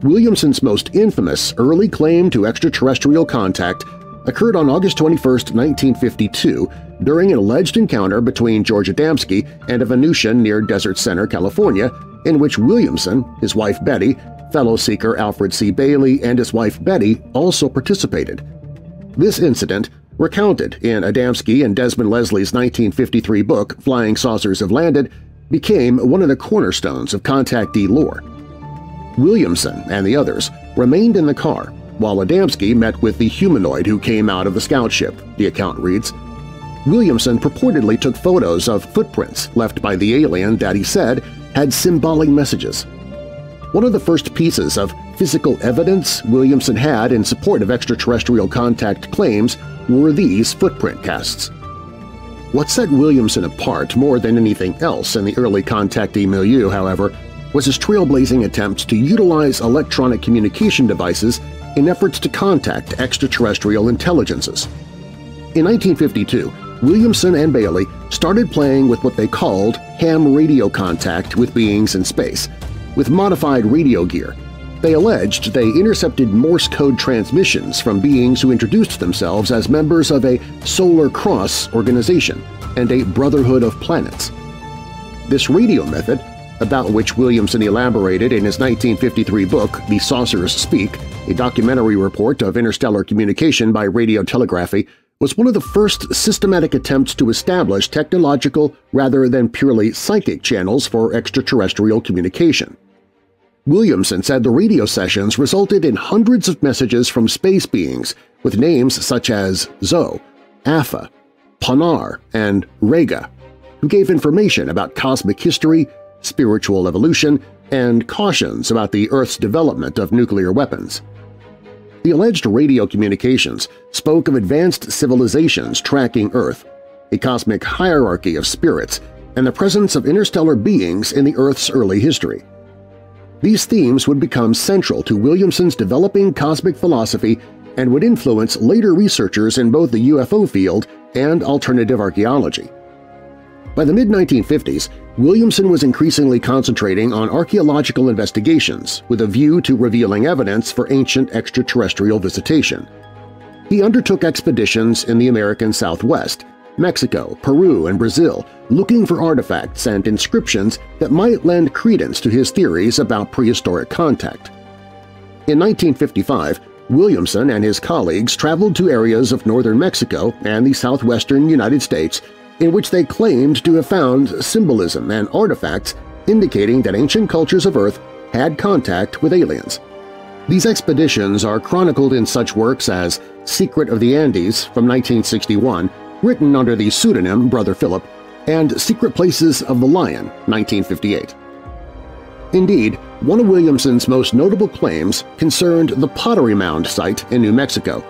Williamson's most infamous early claim to extraterrestrial contact occurred on August 21, 1952, during an alleged encounter between George Adamski and a Venusian near Desert Center, California, in which Williamson, his wife Betty, fellow seeker Alfred C. Bailey, and his wife Betty also participated. This incident, recounted in Adamski and Desmond Leslie's 1953 book Flying Saucers Have Landed, became one of the cornerstones of contactee lore. Williamson and the others remained in the car, while Adamski met with the humanoid who came out of the scout ship, the account reads. Williamson purportedly took photos of footprints left by the alien that he said had symbolic messages. One of the first pieces of physical evidence Williamson had in support of extraterrestrial contact claims were these footprint casts. What set Williamson apart more than anything else in the early contactee milieu, however, was his trailblazing attempts to utilize electronic communication devices in efforts to contact extraterrestrial intelligences. In 1952, Williamson and Bailey started playing with what they called ham radio contact with beings in space. With modified radio gear, they alleged they intercepted Morse code transmissions from beings who introduced themselves as members of a Solar Cross organization and a Brotherhood of Planets. This radio method, about which Williamson elaborated in his 1953 book The Saucers Speak, a documentary report of interstellar communication by radiotelegraphy, was one of the first systematic attempts to establish technological rather than purely psychic channels for extraterrestrial communication. Williamson said the radio sessions resulted in hundreds of messages from space beings with names such as Zo, Afa, Panar, and Rega, who gave information about cosmic history, spiritual evolution, and cautions about the Earth's development of nuclear weapons. The alleged radio communications spoke of advanced civilizations tracking Earth, a cosmic hierarchy of spirits, and the presence of interstellar beings in the Earth's early history. These themes would become central to Williamson's developing cosmic philosophy and would influence later researchers in both the UFO field and alternative archaeology. By the mid-1950s, Williamson was increasingly concentrating on archaeological investigations with a view to revealing evidence for ancient extraterrestrial visitation. He undertook expeditions in the American Southwest, Mexico, Peru, and Brazil, looking for artifacts and inscriptions that might lend credence to his theories about prehistoric contact. In 1955, Williamson and his colleagues traveled to areas of northern Mexico and the southwestern United States in which they claimed to have found symbolism and artifacts indicating that ancient cultures of Earth had contact with aliens. These expeditions are chronicled in such works as Secret of the Andes from 1961, written under the pseudonym Brother Philip, and Secret Places of the Lion, 1958. Indeed, one of Williamson's most notable claims concerned the Pottery Mound site in New Mexico,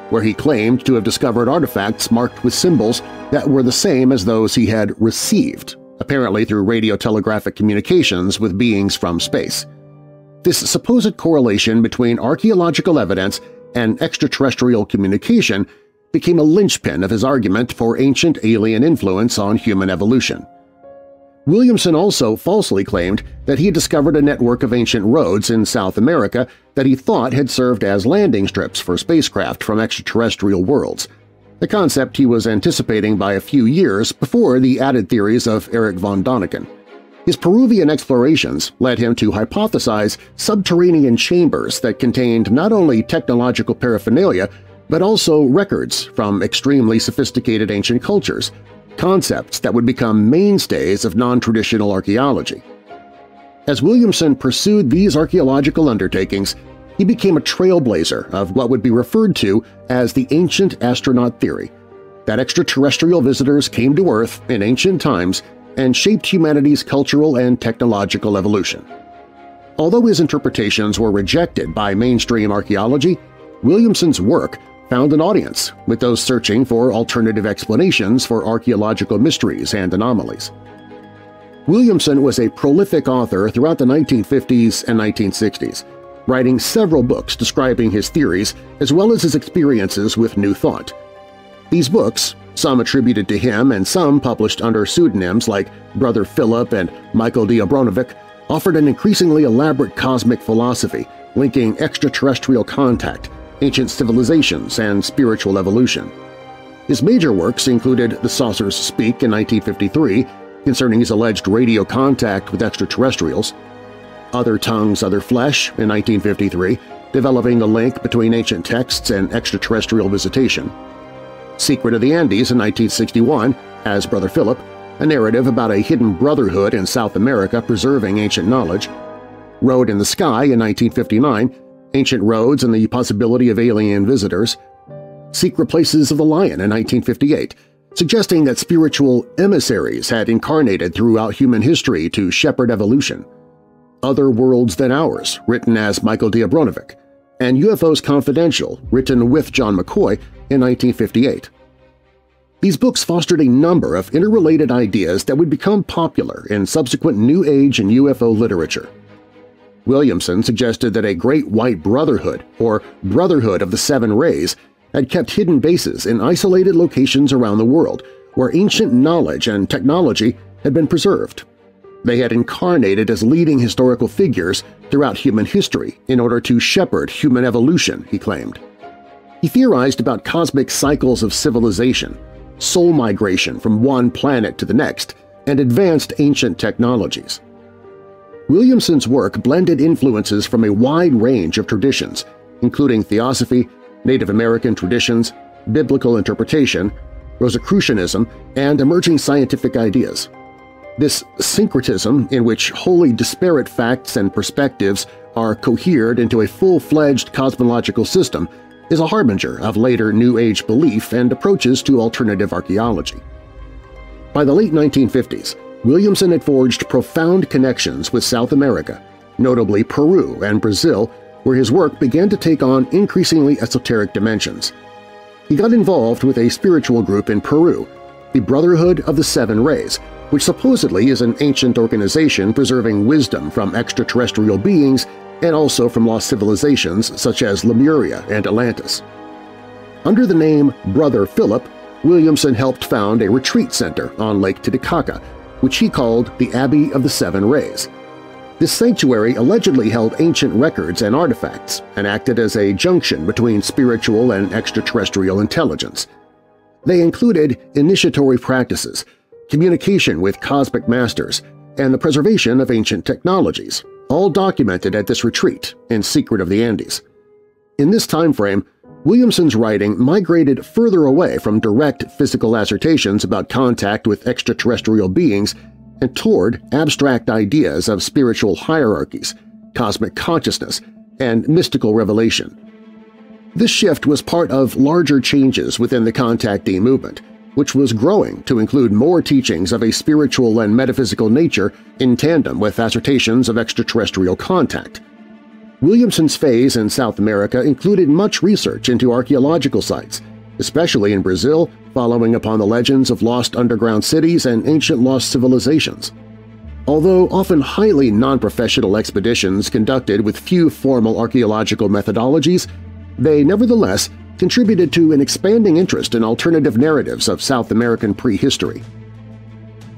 where he claimed to have discovered artifacts marked with symbols that were the same as those he had received, apparently through radiotelegraphic communications with beings from space. This supposed correlation between archaeological evidence and extraterrestrial communication became a linchpin of his argument for ancient alien influence on human evolution. Williamson also falsely claimed that he had discovered a network of ancient roads in South America that he thought had served as landing strips for spacecraft from extraterrestrial worlds, a concept he was anticipating by a few years before the added theories of Erich von Däniken. His Peruvian explorations led him to hypothesize subterranean chambers that contained not only technological paraphernalia but also records from extremely sophisticated ancient cultures, concepts that would become mainstays of non-traditional archaeology. As Williamson pursued these archaeological undertakings, he became a trailblazer of what would be referred to as the ancient astronaut theory, that extraterrestrial visitors came to Earth in ancient times and shaped humanity's cultural and technological evolution. Although his interpretations were rejected by mainstream archaeology, Williamson's work found an audience with those searching for alternative explanations for archaeological mysteries and anomalies. Williamson was a prolific author throughout the 1950s and 1960s, writing several books describing his theories as well as his experiences with New Thought. These books, some attributed to him and some published under pseudonyms like Brother Philip and Michael D. Abronovic, offered an increasingly elaborate cosmic philosophy linking extraterrestrial contact, ancient civilizations, and spiritual evolution. His major works included The Saucers Speak in 1953, concerning his alleged radio contact with extraterrestrials, Other Tongues, Other Flesh in 1953, developing a link between ancient texts and extraterrestrial visitation, Secret of the Andes in 1961 as Brother Philip, a narrative about a hidden brotherhood in South America preserving ancient knowledge, Road in the Sky in 1959, Ancient Roads and the Possibility of Alien Visitors, Secret Places of the Lion in 1958, suggesting that spiritual emissaries had incarnated throughout human history to shepherd evolution, Other Worlds Than Ours, written as Michael D. Abronovic, and UFOs Confidential, written with John McCoy in 1958. These books fostered a number of interrelated ideas that would become popular in subsequent New Age and UFO literature. Williamson suggested that a Great White Brotherhood, or Brotherhood of the Seven Rays, had kept hidden bases in isolated locations around the world where ancient knowledge and technology had been preserved. They had incarnated as leading historical figures throughout human history in order to shepherd human evolution, he claimed. He theorized about cosmic cycles of civilization, soul migration from one planet to the next, and advanced ancient technologies. Williamson's work blended influences from a wide range of traditions, including Theosophy, Native American traditions, biblical interpretation, Rosicrucianism, and emerging scientific ideas. This syncretism, in which wholly disparate facts and perspectives are cohered into a full-fledged cosmological system, is a harbinger of later New Age belief and approaches to alternative archaeology. By the late 1950s, Williamson had forged profound connections with South America, notably Peru and Brazil, where his work began to take on increasingly esoteric dimensions. He got involved with a spiritual group in Peru, the Brotherhood of the Seven Rays, which supposedly is an ancient organization preserving wisdom from extraterrestrial beings and also from lost civilizations such as Lemuria and Atlantis. Under the name Brother Philip, Williamson helped found a retreat center on Lake Titicaca, which he called the Abbey of the Seven Rays. This sanctuary allegedly held ancient records and artifacts and acted as a junction between spiritual and extraterrestrial intelligence. They included initiatory practices, communication with cosmic masters, and the preservation of ancient technologies, all documented at this retreat in secret of the Andes. In this time frame, Williamson's writing migrated further away from direct physical assertions about contact with extraterrestrial beings and toward abstract ideas of spiritual hierarchies, cosmic consciousness, and mystical revelation. This shift was part of larger changes within the contactee movement, which was growing to include more teachings of a spiritual and metaphysical nature in tandem with assertions of extraterrestrial contact. Williamson's phase in South America included much research into archaeological sites, especially in Brazil, following upon the legends of lost underground cities and ancient lost civilizations. Although often highly non-professional expeditions conducted with few formal archaeological methodologies, they nevertheless contributed to an expanding interest in alternative narratives of South American prehistory.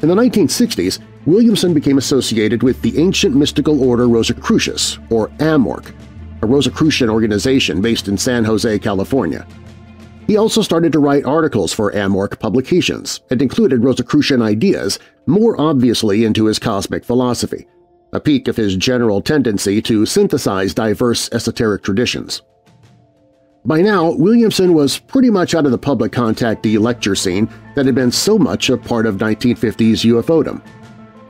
In the 1960s, Williamson became associated with the ancient mystical order Rosicrucians, or AMORC, a Rosicrucian organization based in San Jose, California. He also started to write articles for AMORC publications and included Rosicrucian ideas more obviously into his cosmic philosophy, a peak of his general tendency to synthesize diverse esoteric traditions. By now, Williamson was pretty much out of the public contactee lecture scene that had been so much a part of 1950s UFOdom.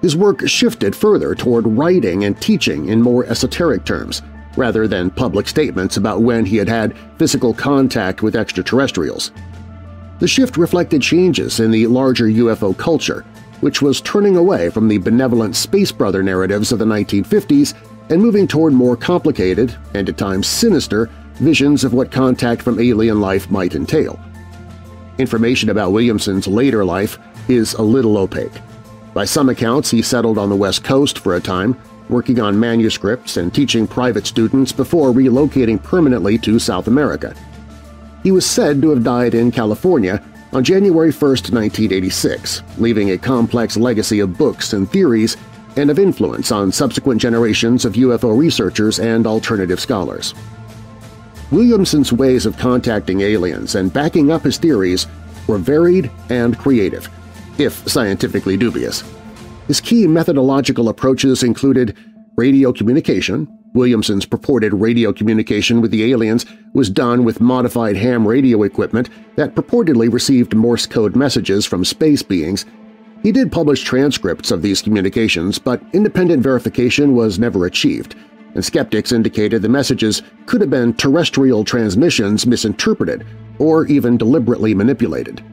His work shifted further toward writing and teaching in more esoteric terms, rather than public statements about when he had had physical contact with extraterrestrials. The shift reflected changes in the larger UFO culture, which was turning away from the benevolent space brother narratives of the 1950s and moving toward more complicated, and at times sinister, visions of what contact from alien life might entail. Information about Williamson's later life is a little opaque. By some accounts, he settled on the West Coast for a time, working on manuscripts and teaching private students before relocating permanently to South America. He was said to have died in California on January 1, 1986, leaving a complex legacy of books and theories and of influence on subsequent generations of UFO researchers and alternative scholars. Williamson's ways of contacting aliens and backing up his theories were varied and creative, if scientifically dubious. His key methodological approaches included radio communication. Williamson's purported radio communication with the aliens was done with modified ham radio equipment that purportedly received Morse code messages from space beings. He did publish transcripts of these communications, but independent verification was never achieved, and skeptics indicated the messages could have been terrestrial transmissions misinterpreted or even deliberately manipulated.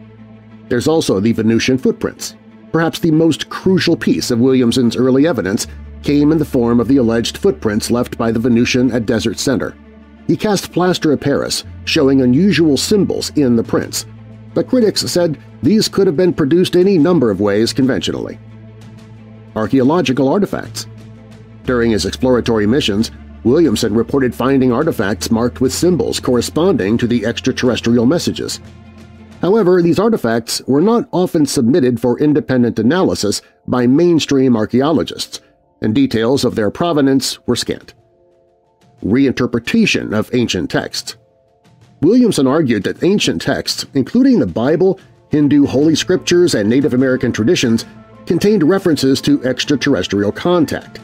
There's also the Venusian footprints. Perhaps the most crucial piece of Williamson's early evidence came in the form of the alleged footprints left by the Venusian at Desert Center. He cast plaster of Paris, showing unusual symbols in the prints, but critics said these could have been produced any number of ways conventionally. Archaeological artifacts. During his exploratory missions, Williamson reported finding artifacts marked with symbols corresponding to the extraterrestrial messages. However, these artifacts were not often submitted for independent analysis by mainstream archaeologists, and details of their provenance were scant. Reinterpretation of ancient texts. Williamson argued that ancient texts, including the Bible, Hindu holy scriptures, and Native American traditions, contained references to extraterrestrial contact.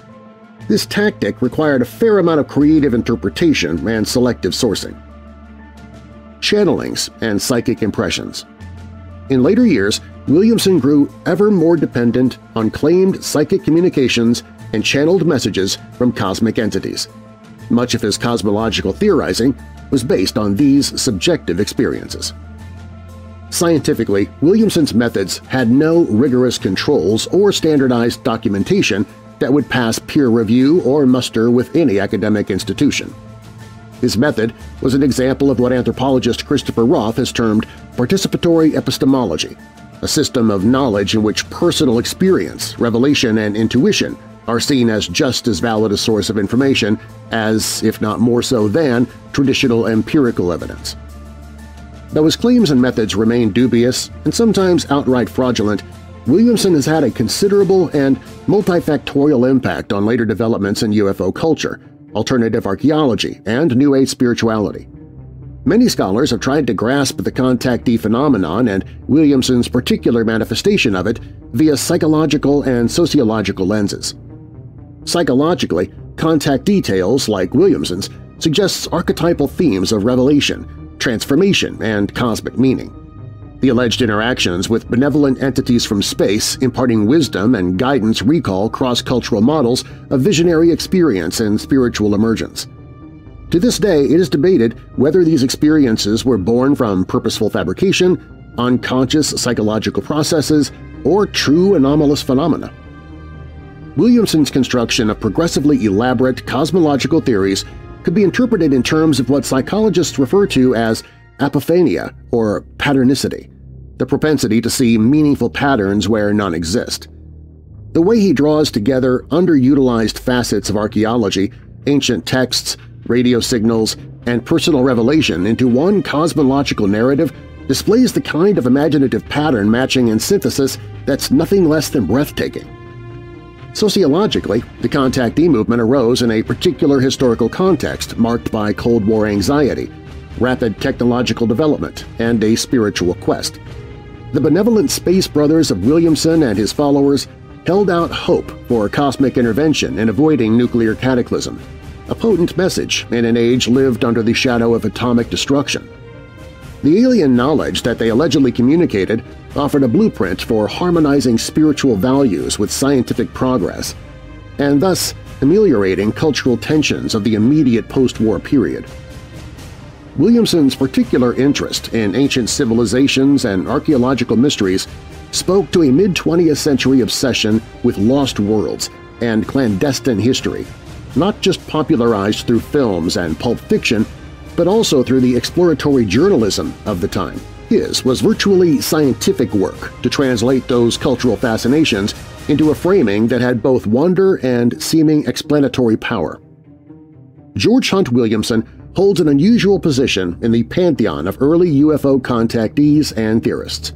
This tactic required a fair amount of creative interpretation and selective sourcing. Channelings and psychic impressions. In later years, Williamson grew ever more dependent on claimed psychic communications and channeled messages from cosmic entities. Much of his cosmological theorizing was based on these subjective experiences. Scientifically, Williamson's methods had no rigorous controls or standardized documentation that would pass peer review or muster with any academic institution. His method was an example of what anthropologist Christopher Roth has termed participatory epistemology, a system of knowledge in which personal experience, revelation, and intuition are seen as just as valid a source of information as, if not more so than, traditional empirical evidence. Though his claims and methods remain dubious and sometimes outright fraudulent, Williamson has had a considerable and multifactorial impact on later developments in UFO culture, alternative archaeology, and New Age spirituality. Many scholars have tried to grasp the contactee phenomenon and Williamson's particular manifestation of it via psychological and sociological lenses. Psychologically, contactee tales like Williamson's suggests archetypal themes of revelation, transformation, and cosmic meaning. The alleged interactions with benevolent entities from space imparting wisdom and guidance recall cross-cultural models of visionary experience and spiritual emergence. To this day, it is debated whether these experiences were born from purposeful fabrication, unconscious psychological processes, or true anomalous phenomena. Williamson's construction of progressively elaborate cosmological theories could be interpreted in terms of what psychologists refer to as apophenia or patternicity, the propensity to see meaningful patterns where none exist. The way he draws together underutilized facets of archaeology, ancient texts, radio signals, and personal revelation into one cosmological narrative displays the kind of imaginative pattern matching and synthesis that's nothing less than breathtaking. Sociologically, the contactee movement arose in a particular historical context marked by Cold War anxiety, rapid technological development, and a spiritual quest. The benevolent space brothers of Williamson and his followers held out hope for cosmic intervention in avoiding nuclear cataclysm, a potent message in an age lived under the shadow of atomic destruction. The alien knowledge that they allegedly communicated offered a blueprint for harmonizing spiritual values with scientific progress, and thus ameliorating cultural tensions of the immediate post-war period. Williamson's particular interest in ancient civilizations and archaeological mysteries spoke to a mid-20th century obsession with lost worlds and clandestine history, not just popularized through films and pulp fiction, but also through the exploratory journalism of the time. His was virtually scientific work to translate those cultural fascinations into a framing that had both wonder and seeming explanatory power. George Hunt Williamson holds an unusual position in the pantheon of early UFO contactees and theorists.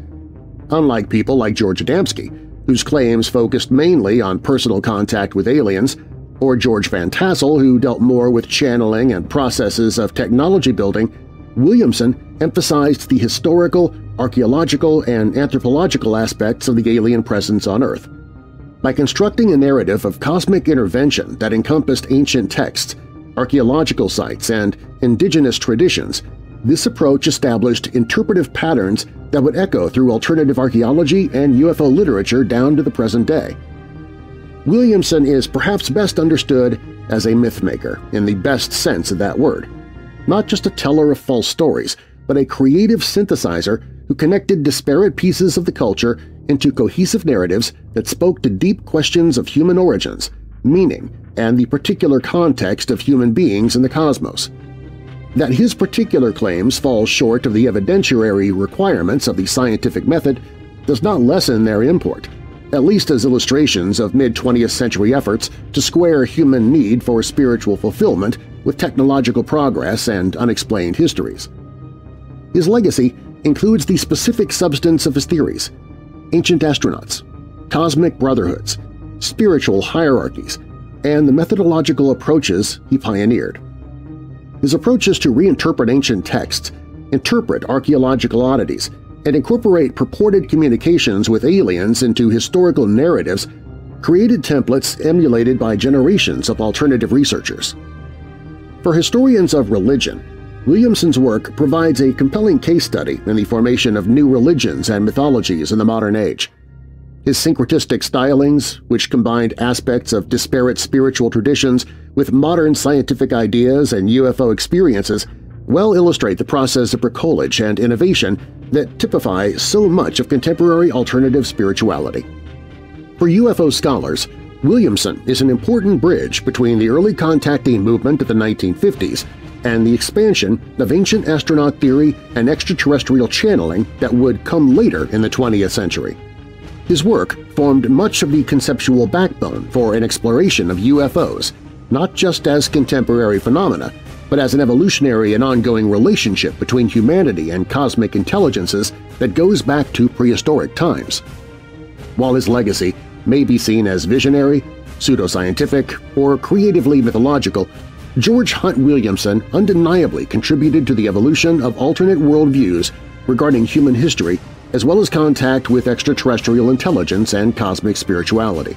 Unlike people like George Adamski, whose claims focused mainly on personal contact with aliens, or George Van Tassel, who dealt more with channeling and processes of technology building, Williamson emphasized the historical, archaeological, and anthropological aspects of the alien presence on Earth. By constructing a narrative of cosmic intervention that encompassed ancient texts, archaeological sites, and indigenous traditions, this approach established interpretive patterns that would echo through alternative archaeology and UFO literature down to the present day. Williamson is perhaps best understood as a mythmaker in the best sense of that word, not just a teller of false stories, but a creative synthesizer who connected disparate pieces of the culture into cohesive narratives that spoke to deep questions of human origins, meaning, and the particular context of human beings in the cosmos. That his particular claims fall short of the evidentiary requirements of the scientific method does not lessen their import, at least as illustrations of mid-20th century efforts to square human need for spiritual fulfillment with technological progress and unexplained histories. His legacy includes the specific substance of his theories: ancient astronauts, cosmic brotherhoods, spiritual hierarchies, and the methodological approaches he pioneered. His approaches to reinterpret ancient texts, interpret archaeological oddities, and incorporate purported communications with aliens into historical narratives created templates emulated by generations of alternative researchers. For historians of religion, Williamson's work provides a compelling case study in the formation of new religions and mythologies in the modern age. His syncretistic stylings, which combined aspects of disparate spiritual traditions with modern scientific ideas and UFO experiences, well illustrate the process of bricolage and innovation that typify so much of contemporary alternative spirituality. For UFO scholars, Williamson is an important bridge between the early contactee movement of the 1950s and the expansion of ancient astronaut theory and extraterrestrial channeling that would come later in the 20th century. His work formed much of the conceptual backbone for an exploration of UFOs, not just as contemporary phenomena, but as an evolutionary and ongoing relationship between humanity and cosmic intelligences that goes back to prehistoric times. While his legacy may be seen as visionary, pseudoscientific, or creatively mythological, George Hunt Williamson undeniably contributed to the evolution of alternate worldviews regarding human history as well as contact with extraterrestrial intelligence and cosmic spirituality.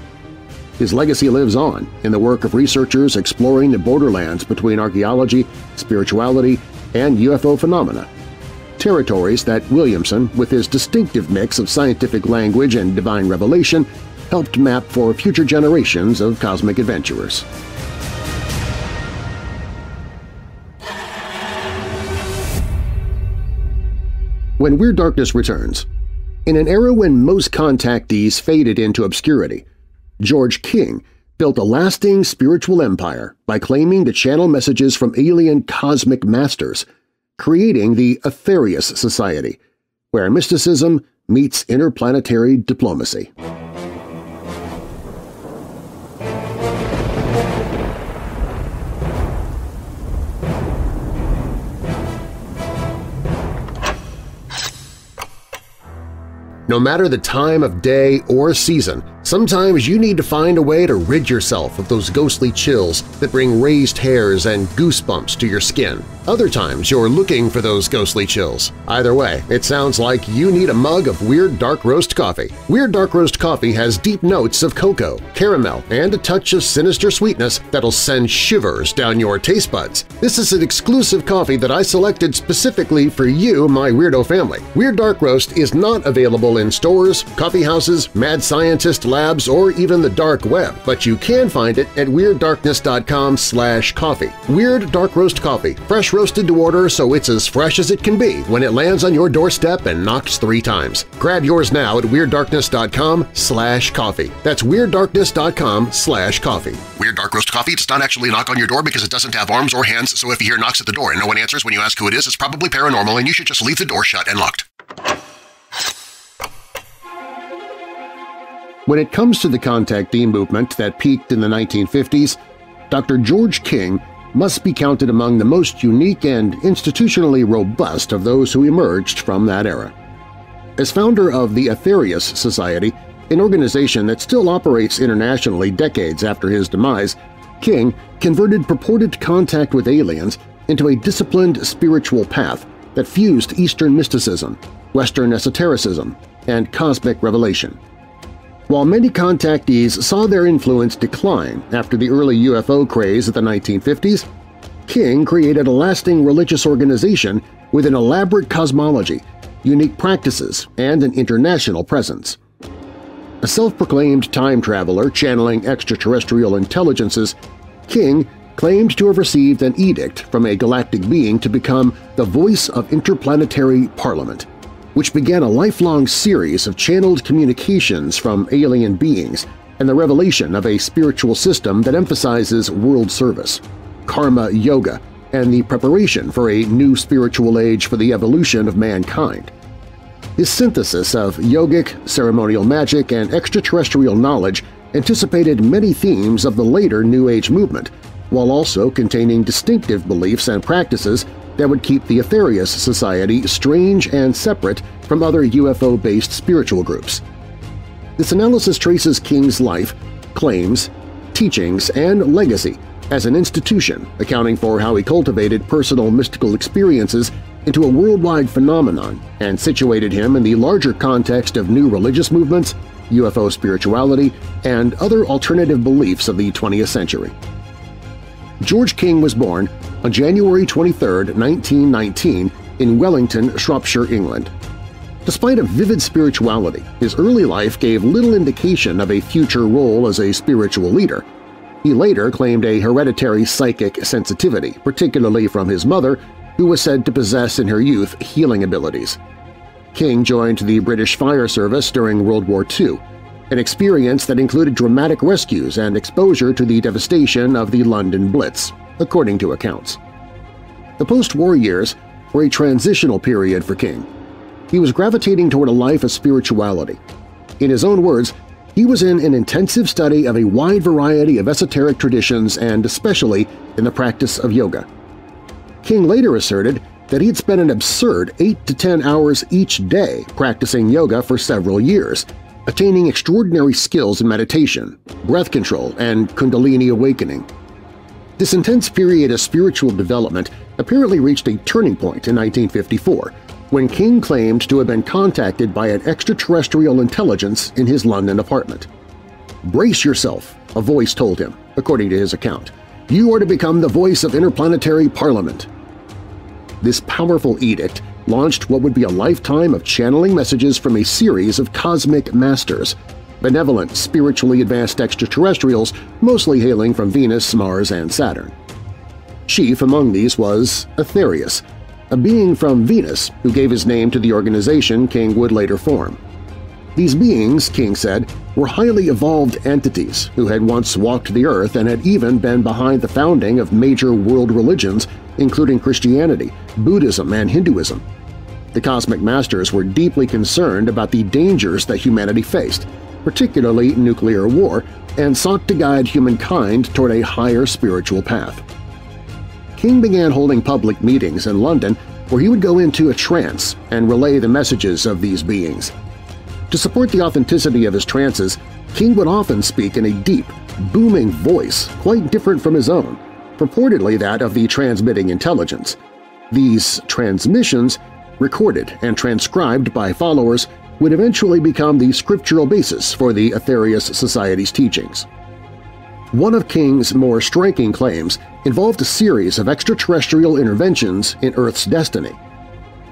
His legacy lives on in the work of researchers exploring the borderlands between archaeology, spirituality, and UFO phenomena, territories that Williamson, with his distinctive mix of scientific language and divine revelation, helped map for future generations of cosmic adventurers. When Weird Darkness returns. In an era when most contactees faded into obscurity, George King built a lasting spiritual empire by claiming to channel messages from alien cosmic masters, creating the Aetherius Society, where mysticism meets interplanetary diplomacy. No matter the time of day or season, sometimes you need to find a way to rid yourself of those ghostly chills that bring raised hairs and goosebumps to your skin. Other times you're looking for those ghostly chills. Either way, it sounds like you need a mug of Weird Dark Roast coffee. Weird Dark Roast coffee has deep notes of cocoa, caramel, and a touch of sinister sweetness that'll send shivers down your taste buds. This is an exclusive coffee that I selected specifically for you, my weirdo family. Weird Dark Roast is not available in stores, coffee houses, mad scientist labs, or even the dark web, but you can find it at WeirdDarkness.com/coffee. Weird Dark Roast coffee, fresh roasted to order so it's as fresh as it can be when it lands on your doorstep and knocks 3 times. Grab yours now at WeirdDarkness.com/coffee. That's WeirdDarkness.com/coffee. Weird Dark Roast coffee does not actually knock on your door because it doesn't have arms or hands, so if you hear knocks at the door and no one answers when you ask who it is, it's probably paranormal and you should just leave the door shut and locked. When it comes to the contactee movement that peaked in the 1950s, Dr. George King must be counted among the most unique and institutionally robust of those who emerged from that era. As founder of the Aetherius Society, an organization that still operates internationally decades after his demise, King converted purported contact with aliens into a disciplined spiritual path that fused Eastern mysticism, Western esotericism, and cosmic revelation. While many contactees saw their influence decline after the early UFO craze of the 1950s, King created a lasting religious organization with an elaborate cosmology, unique practices, and an international presence. A self-proclaimed time traveler channeling extraterrestrial intelligences, King claimed to have received an edict from a galactic being to become the voice of Interplanetary Parliament, which began a lifelong series of channeled communications from alien beings and the revelation of a spiritual system that emphasizes world service, karma yoga, and the preparation for a new spiritual age for the evolution of mankind. His synthesis of yogic, ceremonial magic, and extraterrestrial knowledge anticipated many themes of the later New Age movement, while also containing distinctive beliefs and practices that would keep the Aetherius Society strange and separate from other UFO-based spiritual groups. This analysis traces King's life, claims, teachings, and legacy as an institution, accounting for how he cultivated personal mystical experiences into a worldwide phenomenon and situated him in the larger context of new religious movements, UFO spirituality, and other alternative beliefs of the 20th century. George King was born on January 23, 1919, in Wellington, Shropshire, England. Despite a vivid spirituality, his early life gave little indication of a future role as a spiritual leader. He later claimed a hereditary psychic sensitivity, particularly from his mother, who was said to possess in her youth healing abilities. King joined the British Fire Service during World War II, an experience that included dramatic rescues and exposure to the devastation of the London Blitz, according to accounts. The post-war years were a transitional period for King. He was gravitating toward a life of spirituality. In his own words, he was in an intensive study of a wide variety of esoteric traditions and especially in the practice of yoga. King later asserted that he'd spent an absurd 8 to 10 hours each day practicing yoga for several years, attaining extraordinary skills in meditation, breath control, and Kundalini awakening. This intense period of spiritual development apparently reached a turning point in 1954, when King claimed to have been contacted by an extraterrestrial intelligence in his London apartment. "Brace yourself," a voice told him, according to his account. "You are to become the voice of interplanetary parliament." This powerful edict launched what would be a lifetime of channeling messages from a series of cosmic masters, benevolent, spiritually advanced extraterrestrials mostly hailing from Venus, Mars, and Saturn. Chief among these was Aetherius, a being from Venus who gave his name to the organization King would later form. These beings, King said, were highly evolved entities who had once walked the Earth and had even been behind the founding of major world religions, including Christianity, Buddhism, and Hinduism. The Cosmic Masters were deeply concerned about the dangers that humanity faced, particularly nuclear war, and sought to guide humankind toward a higher spiritual path. King began holding public meetings in London where he would go into a trance and relay the messages of these beings. To support the authenticity of his trances, King would often speak in a deep, booming voice quite different from his own, purportedly that of the transmitting intelligence. These transmissions, recorded and transcribed by followers, would eventually become the scriptural basis for the Aetherius Society's teachings. One of King's more striking claims involved a series of extraterrestrial interventions in Earth's destiny.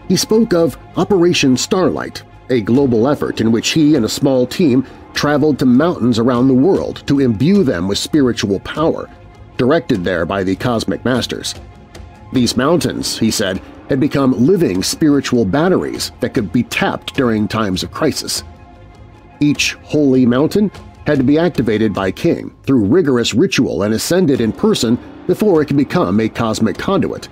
He spoke of Operation Starlight, a global effort in which he and a small team traveled to mountains around the world to imbue them with spiritual power, directed there by the Cosmic Masters. These mountains, he said, had become living spiritual batteries that could be tapped during times of crisis. Each holy mountain had to be activated by King through rigorous ritual and ascended in person before it could become a cosmic conduit.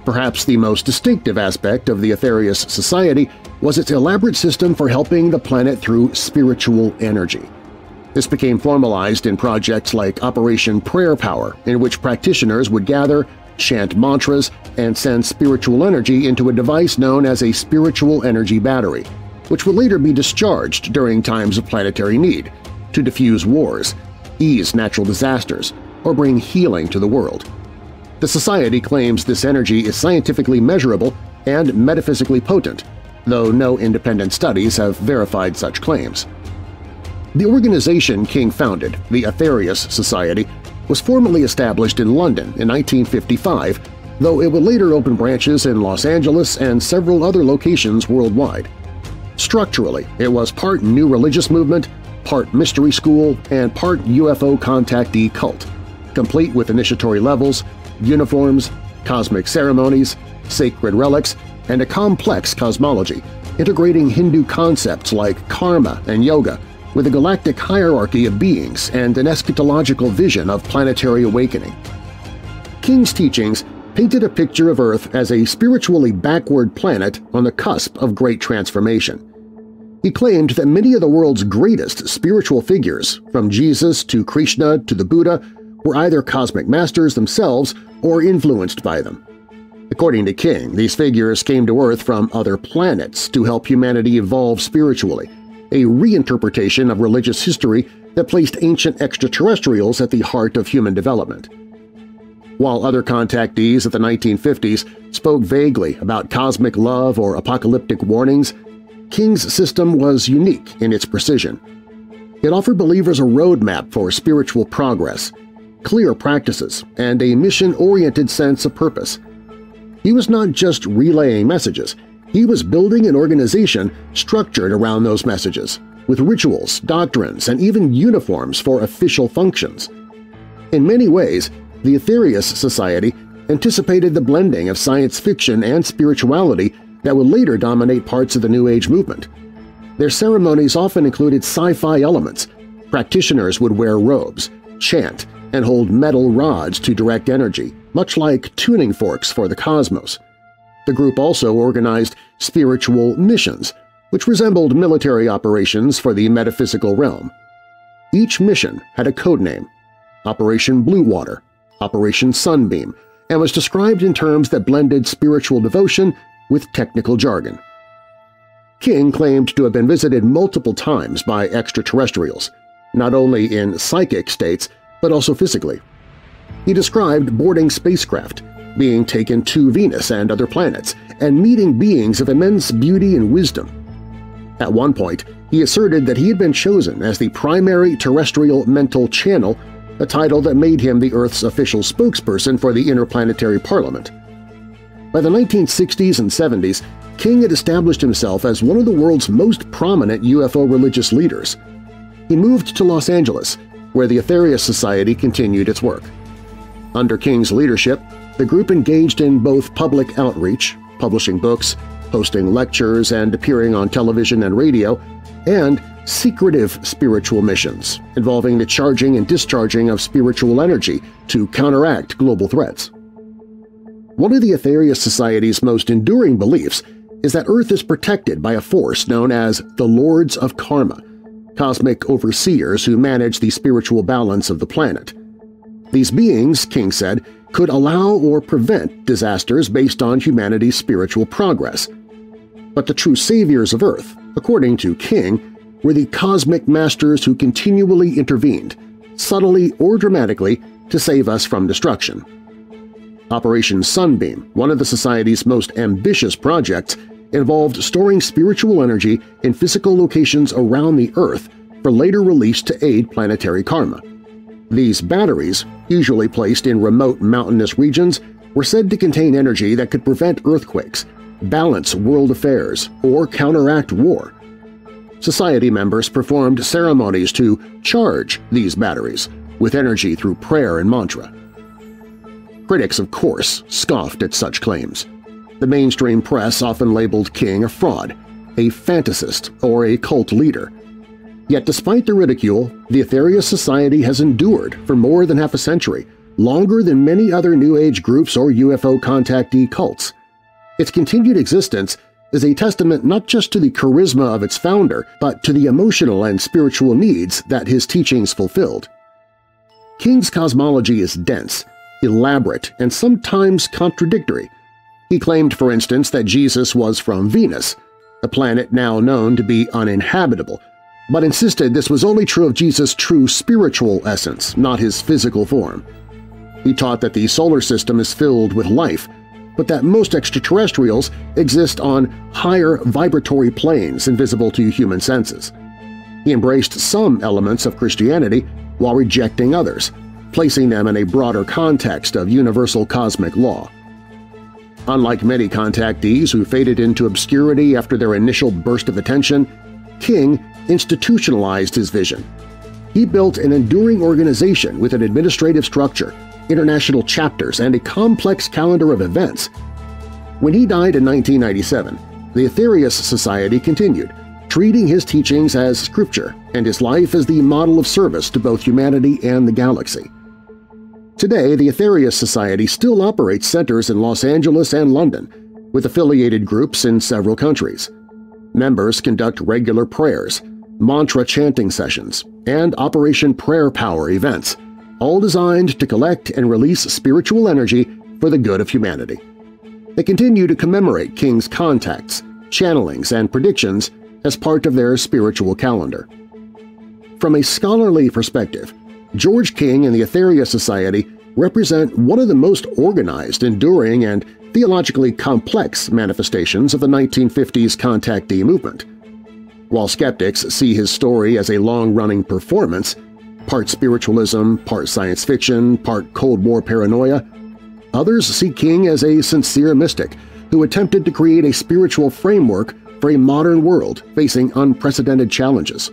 Perhaps the most distinctive aspect of the Aetherius Society was its elaborate system for helping the planet through spiritual energy. This became formalized in projects like Operation Prayer Power, in which practitioners would gather, chant mantras, and send spiritual energy into a device known as a spiritual energy battery, which would later be discharged during times of planetary need, to diffuse wars, ease natural disasters, or bring healing to the world. The Society claims this energy is scientifically measurable and metaphysically potent, though no independent studies have verified such claims. The organization King founded, the Aetherius Society, was formally established in London in 1955, though it would later open branches in Los Angeles and several other locations worldwide. Structurally, it was part new religious movement, part mystery school, and part UFO contactee cult, complete with initiatory levels, uniforms, cosmic ceremonies, sacred relics, and a complex cosmology, integrating Hindu concepts like karma and yoga, with a galactic hierarchy of beings and an eschatological vision of planetary awakening. King's teachings painted a picture of Earth as a spiritually backward planet on the cusp of great transformation. He claimed that many of the world's greatest spiritual figures, from Jesus to Krishna to the Buddha, were either cosmic masters themselves or influenced by them. According to King, these figures came to Earth from other planets to help humanity evolve spiritually, a reinterpretation of religious history that placed ancient extraterrestrials at the heart of human development. While other contactees of the 1950s spoke vaguely about cosmic love or apocalyptic warnings, King's system was unique in its precision. It offered believers a roadmap for spiritual progress, clear practices, and a mission-oriented sense of purpose. He was not just relaying messages, he was building an organization structured around those messages, with rituals, doctrines, and even uniforms for official functions. In many ways, the Aetherius Society anticipated the blending of science fiction and spirituality that would later dominate parts of the New Age movement. Their ceremonies often included sci-fi elements. Practitioners would wear robes, chant, and hold metal rods to direct energy, much like tuning forks for the cosmos. The group also organized spiritual missions, which resembled military operations for the metaphysical realm. Each mission had a code name: Operation Blue Water, Operation Sunbeam, and was described in terms that blended spiritual devotion with technical jargon. King claimed to have been visited multiple times by extraterrestrials, not only in psychic states but also physically. He described boarding spacecraft, being taken to Venus and other planets, and meeting beings of immense beauty and wisdom. At one point, he asserted that he had been chosen as the primary terrestrial mental channel, a title that made him the Earth's official spokesperson for the Interplanetary Parliament. By the 1960s and 70s, King had established himself as one of the world's most prominent UFO religious leaders. He moved to Los Angeles, where the Aetherius Society continued its work. Under King's leadership, the group engaged in both public outreach, publishing books, hosting lectures, and appearing on television and radio, and secretive spiritual missions involving the charging and discharging of spiritual energy to counteract global threats. One of the Aetherius Society's most enduring beliefs is that Earth is protected by a force known as the Lords of Karma, cosmic overseers who manage the spiritual balance of the planet. These beings, King said, could allow or prevent disasters based on humanity's spiritual progress. But the true saviors of Earth, according to King, were the cosmic masters who continually intervened, subtly or dramatically, to save us from destruction. Operation Sunbeam, one of the Society's most ambitious projects, involved storing spiritual energy in physical locations around the Earth for later release to aid planetary karma. These batteries, usually placed in remote mountainous regions, were said to contain energy that could prevent earthquakes, balance world affairs, or counteract war. Society members performed ceremonies to charge these batteries with energy through prayer and mantra. Critics, of course, scoffed at such claims. The mainstream press often labeled King a fraud, a fantasist, or a cult leader. Yet despite the ridicule, the Aetherius Society has endured for more than half a century, longer than many other New Age groups or UFO contactee cults. Its continued existence is a testament not just to the charisma of its founder, but to the emotional and spiritual needs that his teachings fulfilled. King's cosmology is dense, elaborate, and sometimes contradictory. He claimed, for instance, that Jesus was from Venus, a planet now known to be uninhabitable, but insisted this was only true of Jesus' true spiritual essence, not his physical form. He taught that the solar system is filled with life, but that most extraterrestrials exist on higher vibratory planes invisible to human senses. He embraced some elements of Christianity while rejecting others, placing them in a broader context of universal cosmic law. Unlike many contactees who faded into obscurity after their initial burst of attention, King institutionalized his vision. He built an enduring organization with an administrative structure, international chapters, and a complex calendar of events. When he died in 1997, the Aetherius Society continued, treating his teachings as scripture and his life as the model of service to both humanity and the galaxy. Today, the Aetherius Society still operates centers in Los Angeles and London, with affiliated groups in several countries. Members conduct regular prayers, mantra chanting sessions, and Operation Prayer Power events, all designed to collect and release spiritual energy for the good of humanity. They continue to commemorate King's contacts, channelings, and predictions as part of their spiritual calendar. From a scholarly perspective, George King and the Aetherius Society represent one of the most organized, enduring, and theologically complex manifestations of the 1950s contactee movement. While skeptics see his story as a long-running performance, part spiritualism, part science fiction, part Cold War paranoia, others see King as a sincere mystic who attempted to create a spiritual framework for a modern world facing unprecedented challenges.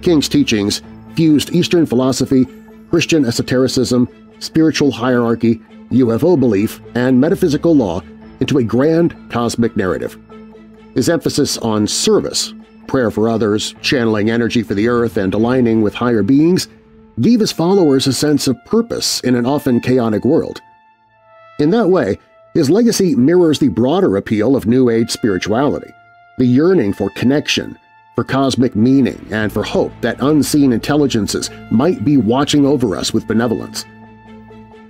King's teachings fused Eastern philosophy, Christian esotericism, spiritual hierarchy, UFO belief, and metaphysical law into a grand cosmic narrative. His emphasis on service, prayer for others, channeling energy for the Earth, and aligning with higher beings gave his followers a sense of purpose in an often chaotic world. In that way, his legacy mirrors the broader appeal of New Age spirituality, the yearning for connection, for cosmic meaning, and for hope that unseen intelligences might be watching over us with benevolence.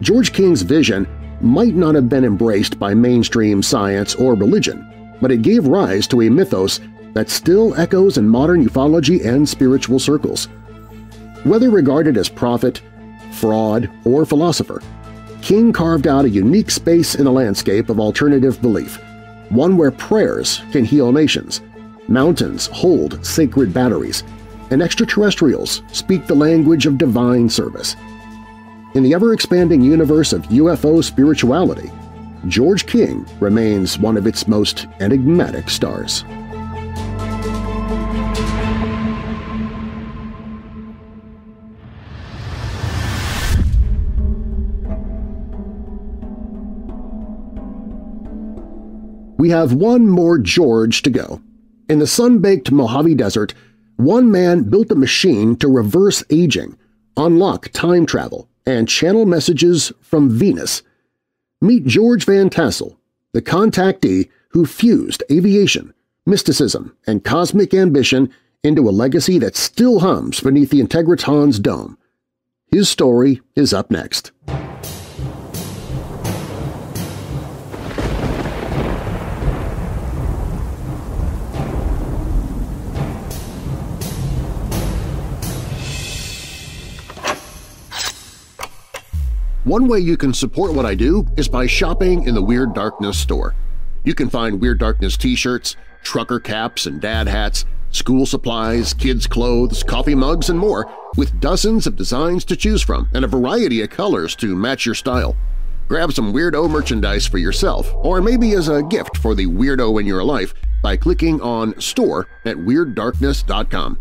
George King's vision might not have been embraced by mainstream science or religion, but it gave rise to a mythos that still echoes in modern ufology and spiritual circles. Whether regarded as prophet, fraud, or philosopher, King carved out a unique space in the landscape of alternative belief, one where prayers can heal nations, mountains hold sacred batteries, and extraterrestrials speak the language of divine service. In the ever-expanding universe of UFO spirituality, George King remains one of its most enigmatic stars. We have one more George to go. In the sun-baked Mojave Desert, one man built a machine to reverse aging, unlock time travel, and channel messages from Venus. Meet George Van Tassel, the contactee who fused aviation, mysticism, and cosmic ambition into a legacy that still hums beneath the Integratron's dome. His story is up next. One way you can support what I do is by shopping in the Weird Darkness store. You can find Weird Darkness t-shirts, trucker caps and dad hats, school supplies, kids' clothes, coffee mugs, and more, with dozens of designs to choose from and a variety of colors to match your style. Grab some weirdo merchandise for yourself, or maybe as a gift for the weirdo in your life by clicking on Store at WeirdDarkness.com.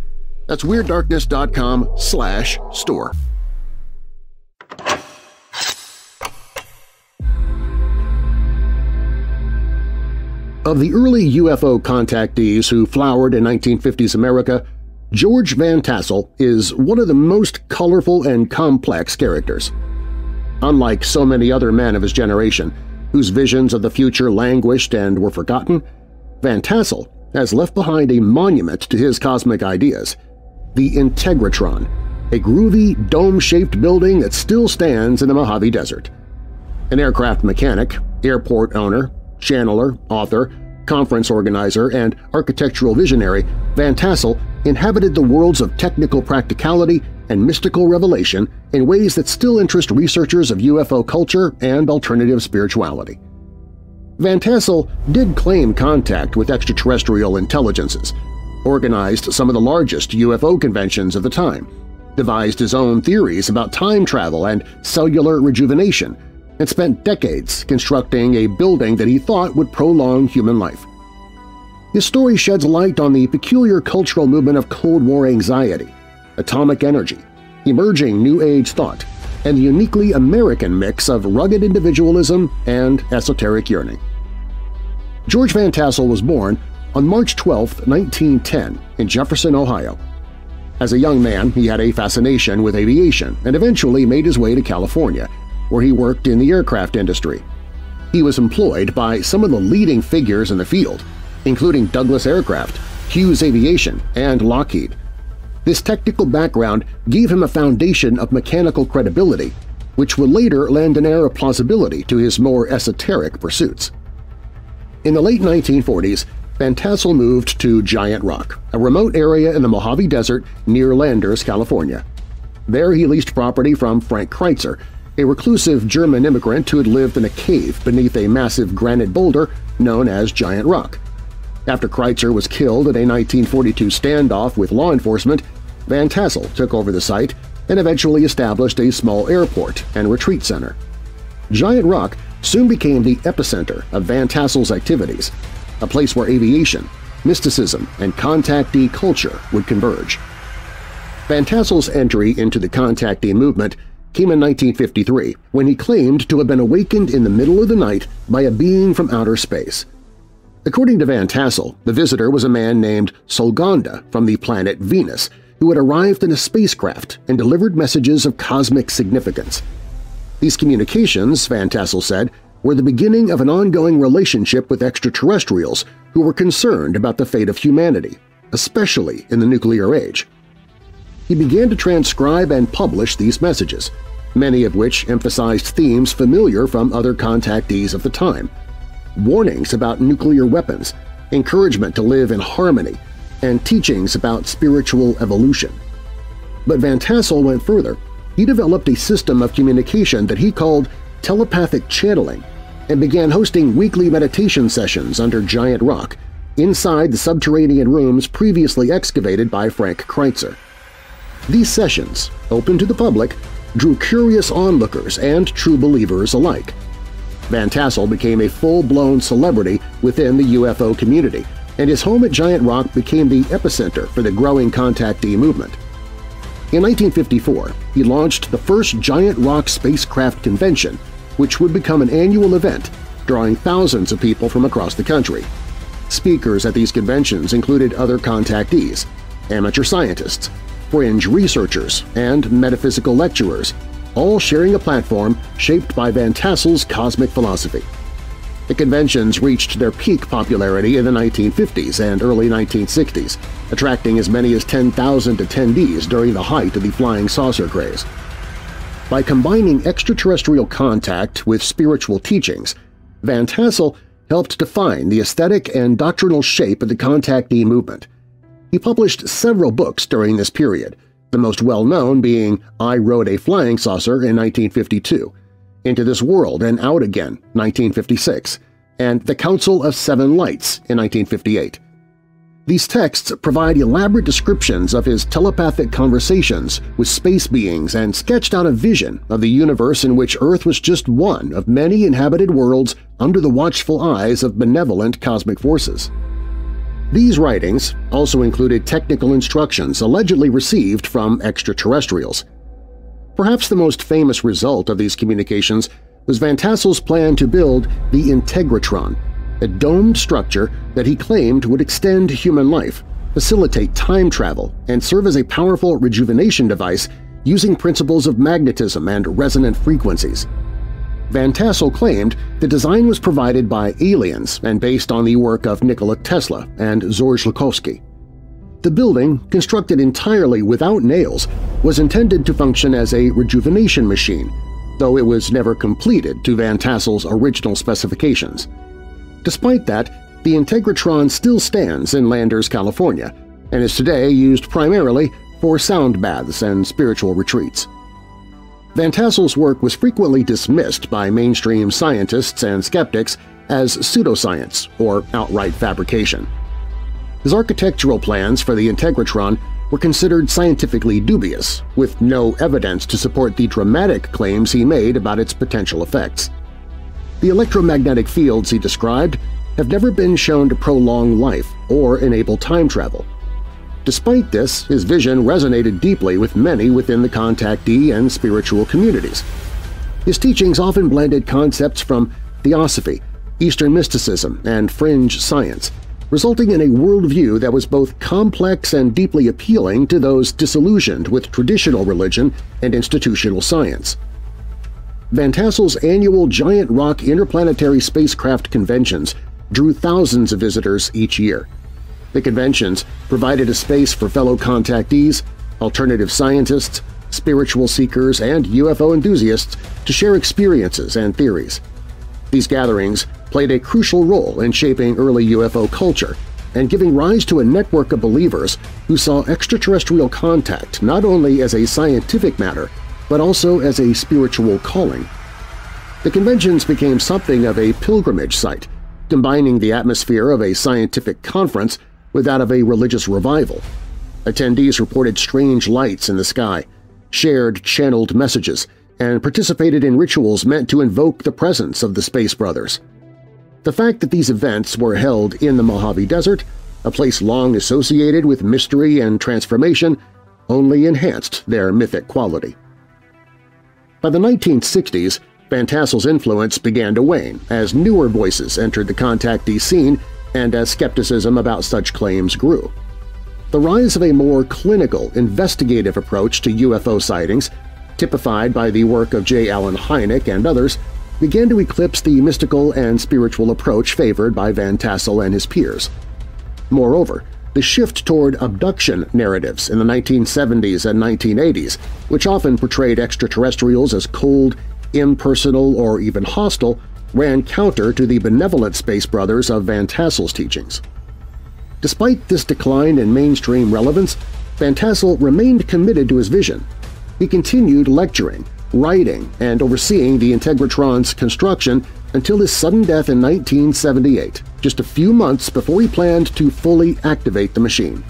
That's WeirdDarkness.com/store. Of the early UFO contactees who flowered in 1950s America, George Van Tassel is one of the most colorful and complex characters. Unlike so many other men of his generation, whose visions of the future languished and were forgotten, Van Tassel has left behind a monument to his cosmic ideas, the Integratron, a groovy, dome-shaped building that still stands in the Mojave Desert. An aircraft mechanic, airport owner, channeler, author, conference organizer, and architectural visionary, Van Tassel inhabited the worlds of technical practicality and mystical revelation in ways that still interest researchers of UFO culture and alternative spirituality. Van Tassel did claim contact with extraterrestrial intelligences, organized some of the largest UFO conventions of the time, devised his own theories about time travel and cellular rejuvenation, and spent decades constructing a building that he thought would prolong human life. His story sheds light on the peculiar cultural movement of Cold War anxiety, atomic energy, emerging New Age thought, and the uniquely American mix of rugged individualism and esoteric yearning. George Van Tassel was born on March 12, 1910, in Jefferson, Ohio. As a young man, he had a fascination with aviation and eventually made his way to California, where he worked in the aircraft industry. He was employed by some of the leading figures in the field, including Douglas Aircraft, Hughes Aviation, and Lockheed. This technical background gave him a foundation of mechanical credibility, which would later lend an air of plausibility to his more esoteric pursuits. In the late 1940s, Van Tassel moved to Giant Rock, a remote area in the Mojave Desert near Landers, California. There he leased property from Frank Kreitzer, a reclusive German immigrant who had lived in a cave beneath a massive granite boulder known as Giant Rock. After Kreitzer was killed in a 1942 standoff with law enforcement, Van Tassel took over the site and eventually established a small airport and retreat center. Giant Rock soon became the epicenter of Van Tassel's activities, a place where aviation, mysticism, and contactee culture would converge. Van Tassel's entry into the contactee movement came in 1953 when he claimed to have been awakened in the middle of the night by a being from outer space. According to Van Tassel, the visitor was a man named Solgonda from the planet Venus who had arrived in a spacecraft and delivered messages of cosmic significance. These communications, Van Tassel said, were the beginning of an ongoing relationship with extraterrestrials who were concerned about the fate of humanity, especially in the nuclear age. He began to transcribe and publish these messages, many of which emphasized themes familiar from other contactees of the time: warnings about nuclear weapons, encouragement to live in harmony, and teachings about spiritual evolution. But Van Tassel went further. He developed a system of communication that he called telepathic channeling and began hosting weekly meditation sessions under Giant Rock, inside the subterranean rooms previously excavated by Frank Kreitzer. These sessions, open to the public, drew curious onlookers and true believers alike. Van Tassel became a full-blown celebrity within the UFO community, and his home at Giant Rock became the epicenter for the growing contactee movement. In 1954, he launched the first Giant Rock Spacecraft Convention, which would become an annual event, drawing thousands of people from across the country. Speakers at these conventions included other contactees, amateur scientists, fringe researchers, and metaphysical lecturers, all sharing a platform shaped by Van Tassel's cosmic philosophy. The conventions reached their peak popularity in the 1950s and early 1960s, attracting as many as 10,000 attendees during the height of the flying saucer craze. By combining extraterrestrial contact with spiritual teachings, Van Tassel helped define the aesthetic and doctrinal shape of the contactee movement. He published several books during this period, the most well-known being I Rode a Flying Saucer in 1952, Into This World and Out Again, 1956, and The Council of Seven Lights in 1958. These texts provide elaborate descriptions of his telepathic conversations with space beings and sketched out a vision of the universe in which Earth was just one of many inhabited worlds under the watchful eyes of benevolent cosmic forces. These writings also included technical instructions allegedly received from extraterrestrials. Perhaps the most famous result of these communications was Van Tassel's plan to build the Integratron, a domed structure that he claimed would extend human life, facilitate time travel, and serve as a powerful rejuvenation device using principles of magnetism and resonant frequencies. Van Tassel claimed the design was provided by aliens and based on the work of Nikola Tesla and George Lakhovsky. The building, constructed entirely without nails, was intended to function as a rejuvenation machine, though it was never completed to Van Tassel's original specifications. Despite that, the Integratron still stands in Landers, California, and is today used primarily for sound baths and spiritual retreats. Van Tassel's work was frequently dismissed by mainstream scientists and skeptics as pseudoscience or outright fabrication. His architectural plans for the Integratron were considered scientifically dubious, with no evidence to support the dramatic claims he made about its potential effects. The electromagnetic fields he described have never been shown to prolong life or enable time travel. Despite this, his vision resonated deeply with many within the contactee and spiritual communities. His teachings often blended concepts from theosophy, Eastern mysticism, and fringe science, resulting in a worldview that was both complex and deeply appealing to those disillusioned with traditional religion and institutional science. Van Tassel's annual Giant Rock Interplanetary Spacecraft Conventions drew thousands of visitors each year. The conventions provided a space for fellow contactees, alternative scientists, spiritual seekers, and UFO enthusiasts to share experiences and theories. These gatherings played a crucial role in shaping early UFO culture and giving rise to a network of believers who saw extraterrestrial contact not only as a scientific matter but also as a spiritual calling. The conventions became something of a pilgrimage site, combining the atmosphere of a scientific conference with that of a religious revival. Attendees reported strange lights in the sky, shared channeled messages, and participated in rituals meant to invoke the presence of the Space Brothers. The fact that these events were held in the Mojave Desert, a place long associated with mystery and transformation, only enhanced their mythic quality. By the 1960s, Van Tassel's influence began to wane as newer voices entered the contactee scene and as skepticism about such claims grew. The rise of a more clinical, investigative approach to UFO sightings, typified by the work of J. Allen Hynek and others, began to eclipse the mystical and spiritual approach favored by Van Tassel and his peers. Moreover, the shift toward abduction narratives in the 1970s and 1980s, which often portrayed extraterrestrials as cold, impersonal, or even hostile, ran counter to the benevolent space brothers of Van Tassel's teachings. Despite this decline in mainstream relevance, Van Tassel remained committed to his vision. He continued lecturing, writing, and overseeing the Integratron's construction until his sudden death in 1978, just a few months before he planned to fully activate the machine.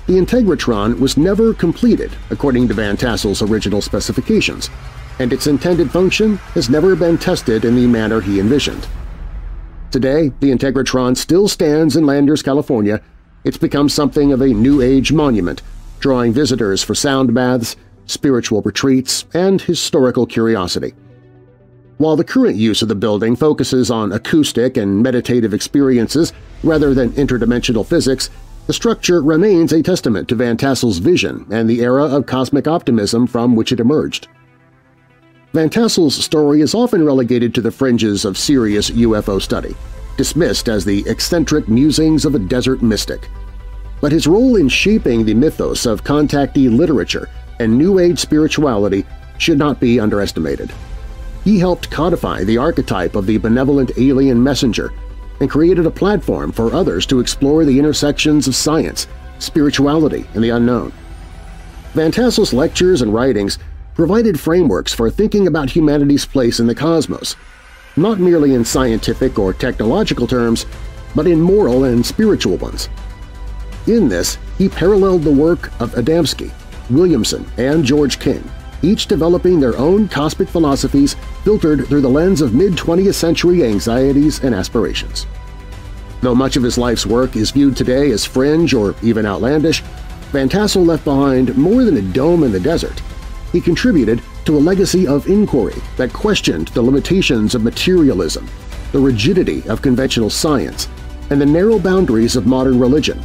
The Integratron was never completed according to Van Tassel's original specifications, and its intended function has never been tested in the manner he envisioned. Today, the Integratron still stands in Landers, California. It's become something of a New Age monument, drawing visitors for sound baths, spiritual retreats, and historical curiosity. While the current use of the building focuses on acoustic and meditative experiences rather than interdimensional physics, the structure remains a testament to Van Tassel's vision and the era of cosmic optimism from which it emerged. Van Tassel's story is often relegated to the fringes of serious UFO study, dismissed as the eccentric musings of a desert mystic. But his role in shaping the mythos of contactee literature and New Age spirituality should not be underestimated. He helped codify the archetype of the benevolent alien messenger and created a platform for others to explore the intersections of science, spirituality, and the unknown. Van Tassel's lectures and writings provided frameworks for thinking about humanity's place in the cosmos, not merely in scientific or technological terms, but in moral and spiritual ones. In this, he paralleled the work of Adamski, Williamson, and George King, each developing their own cosmic philosophies filtered through the lens of mid-20th century anxieties and aspirations. Though much of his life's work is viewed today as fringe or even outlandish, Van Tassel left behind more than a dome in the desert. He contributed to a legacy of inquiry that questioned the limitations of materialism, the rigidity of conventional science, and the narrow boundaries of modern religion.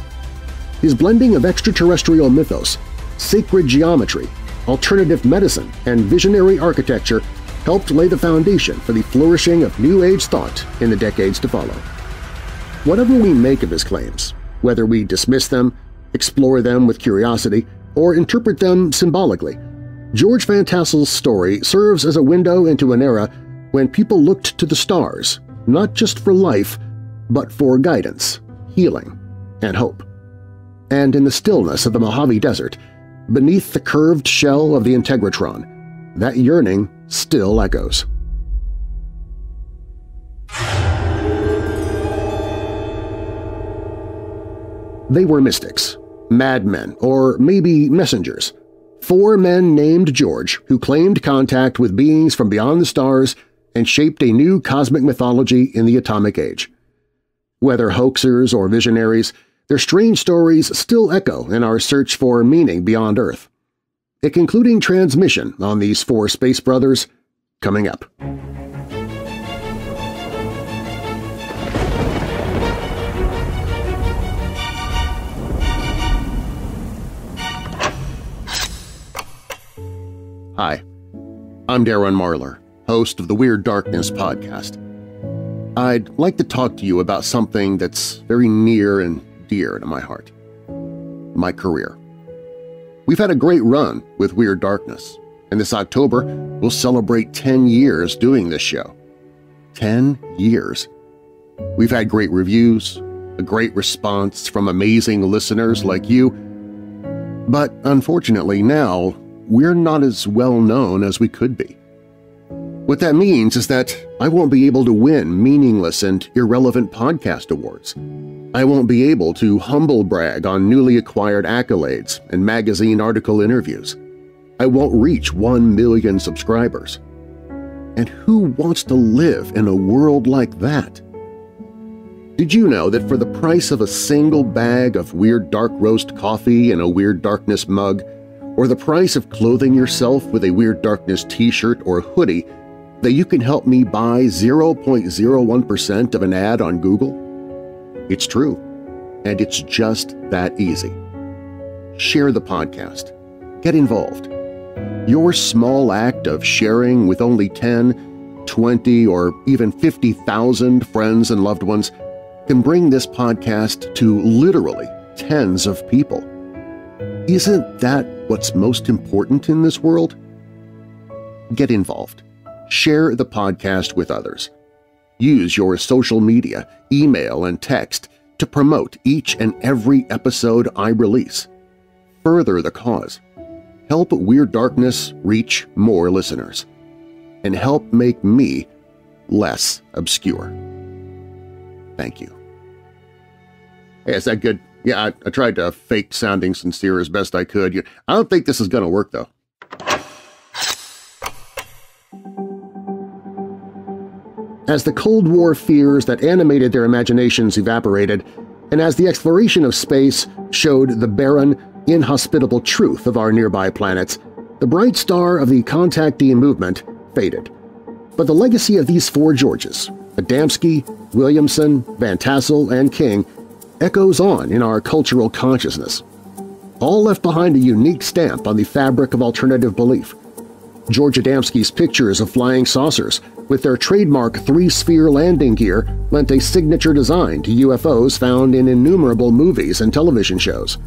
His blending of extraterrestrial mythos, sacred geometry, alternative medicine, and visionary architecture helped lay the foundation for the flourishing of New Age thought in the decades to follow. Whatever we make of his claims, whether we dismiss them, explore them with curiosity, or interpret them symbolically, George Van Tassel's story serves as a window into an era when people looked to the stars, not just for life, but for guidance, healing, and hope. And in the stillness of the Mojave Desert, beneath the curved shell of the Integratron, that yearning still echoes. They were mystics, madmen, or maybe messengers. 4 men named George who claimed contact with beings from beyond the stars and shaped a new cosmic mythology in the atomic age. Whether hoaxers or visionaries, their strange stories still echo in our search for meaning beyond Earth. A concluding transmission on these 4 space brothers coming up. Hi, I'm Darren Marlar, host of the Weird Darkness podcast. I'd like to talk to you about something that's very near and dear to my heart – my career. We've had a great run with Weird Darkness, and this October we'll celebrate 10 years doing this show. 10 years. We've had great reviews, a great response from amazing listeners like you, but unfortunately now we're not as well known as we could be. What that means is that I won't be able to win meaningless and irrelevant podcast awards. I won't be able to humble brag on newly acquired accolades and magazine article interviews. I won't reach 1 million subscribers. And who wants to live in a world like that? Did you know that for the price of a single bag of Weird Dark Roast coffee in a Weird Darkness mug, or the price of clothing yourself with a Weird Darkness t-shirt or hoodie, that you can help me buy 0.01% of an ad on Google? It's true, and it's just that easy. Share the podcast. Get involved. Your small act of sharing with only 10, 20, or even 50,000 friends and loved ones can bring this podcast to literally tens of people. Isn't that what's most important in this world? Get involved. Share the podcast with others. Use your social media, email, and text to promote each and every episode I release. Further the cause. Help Weird Darkness reach more listeners. And help make me less obscure. Thank you. Hey, is that good? Yeah, I tried to fake sounding sincere as best I could. I don't think this is going to work, though. As the Cold War fears that animated their imaginations evaporated, and as the exploration of space showed the barren, inhospitable truth of our nearby planets, the bright star of the contactee movement faded. But the legacy of these four Georges, Adamski, Williamson, Van Tassel, and King, echoes on in our cultural consciousness. All left behind a unique stamp on the fabric of alternative belief. George Adamski's pictures of flying saucers with their trademark three-sphere landing gear lent a signature design to UFOs found in innumerable movies and television shows.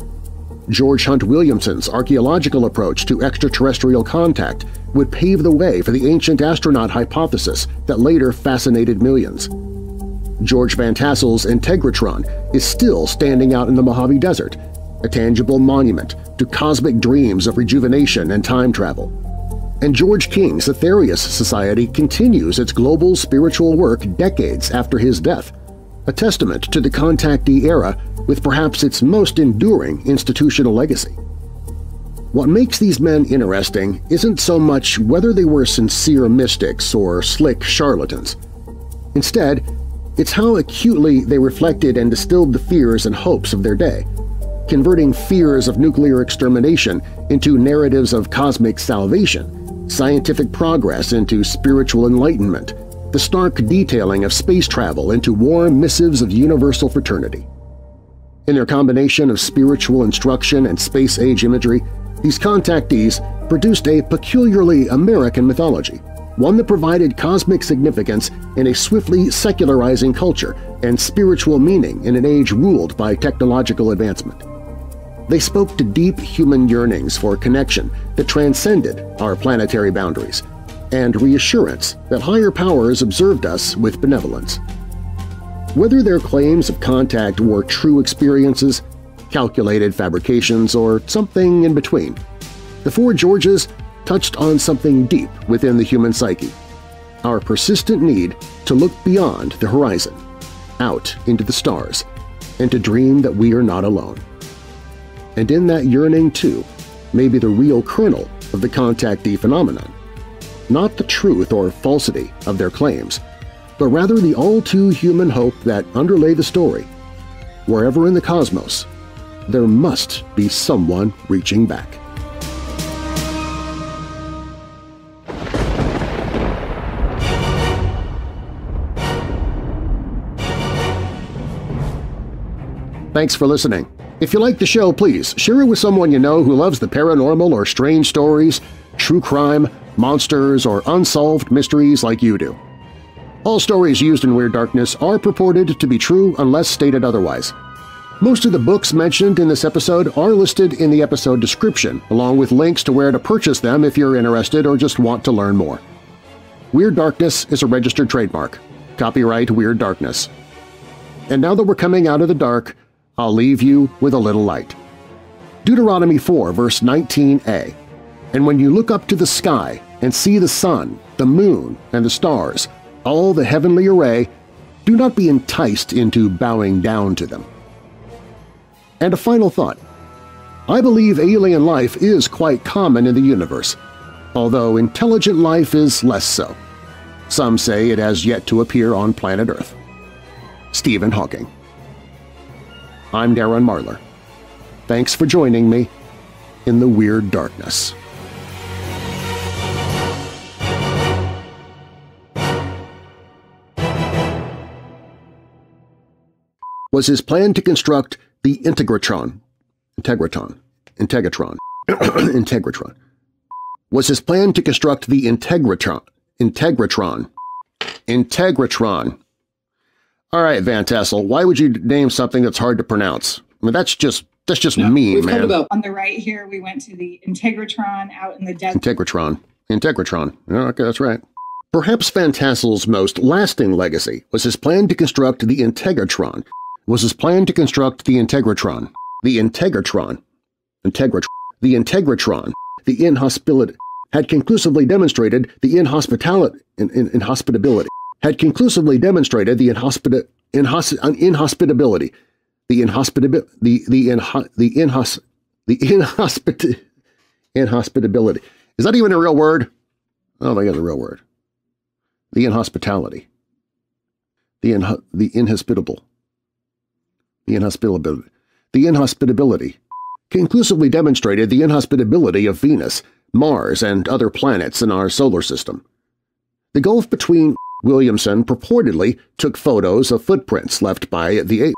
George Hunt Williamson's archaeological approach to extraterrestrial contact would pave the way for the ancient astronaut hypothesis that later fascinated millions. George Van Tassel's Integratron is still standing out in the Mojave Desert, a tangible monument to cosmic dreams of rejuvenation and time travel. And George King's Aetherius Society continues its global spiritual work decades after his death, a testament to the contactee era with perhaps its most enduring institutional legacy. What makes these men interesting isn't so much whether they were sincere mystics or slick charlatans. Instead, it's how acutely they reflected and distilled the fears and hopes of their day, converting fears of nuclear extermination into narratives of cosmic salvation, scientific progress into spiritual enlightenment, the stark detailing of space travel into warm missives of universal fraternity. In their combination of spiritual instruction and space-age imagery, these contactees produced a peculiarly American mythology, one that provided cosmic significance in a swiftly secularizing culture and spiritual meaning in an age ruled by technological advancement. They spoke to deep human yearnings for connection that transcended our planetary boundaries, and reassurance that higher powers observed us with benevolence. Whether their claims of contact were true experiences, calculated fabrications, or something in between, the four Georges touched on something deep within the human psyche, our persistent need to look beyond the horizon, out into the stars, and to dream that we are not alone. And in that yearning, too, may be the real kernel of the contactee phenomenon. Not the truth or falsity of their claims, but rather the all-too-human hope that underlay the story. Wherever in the cosmos, there must be someone reaching back. Thanks for listening. If you like the show, please share it with someone you know who loves the paranormal or strange stories, true crime, monsters, or unsolved mysteries like you do. All stories used in Weird Darkness are purported to be true unless stated otherwise. Most of the books mentioned in this episode are listed in the episode description, along with links to where to purchase them if you're interested or just want to learn more. Weird Darkness is a registered trademark. Copyright Weird Darkness. And now that we're coming out of the dark, I'll leave you with a little light. Deuteronomy 4, verse 19a, "And when you look up to the sky and see the sun, the moon, and the stars, all the heavenly array, do not be enticed into bowing down to them." And a final thought. I believe alien life is quite common in the universe, although intelligent life is less so. Some say it has yet to appear on planet Earth. Stephen Hawking. I'm Darren Marlar. Thanks for joining me in the Weird Darkness. Was his plan to construct the Integratron? Was his plan to construct the Integratron? All right, Van Tassel, why would you name something that's hard to pronounce? I mean, that's just mean, man. On the right here, we went to the Integratron out in the desert. Integratron. Okay, that's right. Perhaps Van Tassel's most lasting legacy was his plan to construct the Integratron. The inhospitability had conclusively demonstrated the inhospitability. Is that even a real word? I don't think it's a real word. The inhospitality. The inhospitability. Conclusively demonstrated the inhospitability of Venus, Mars, and other planets in our solar system. The gulf between Williamson purportedly took photos of footprints left by the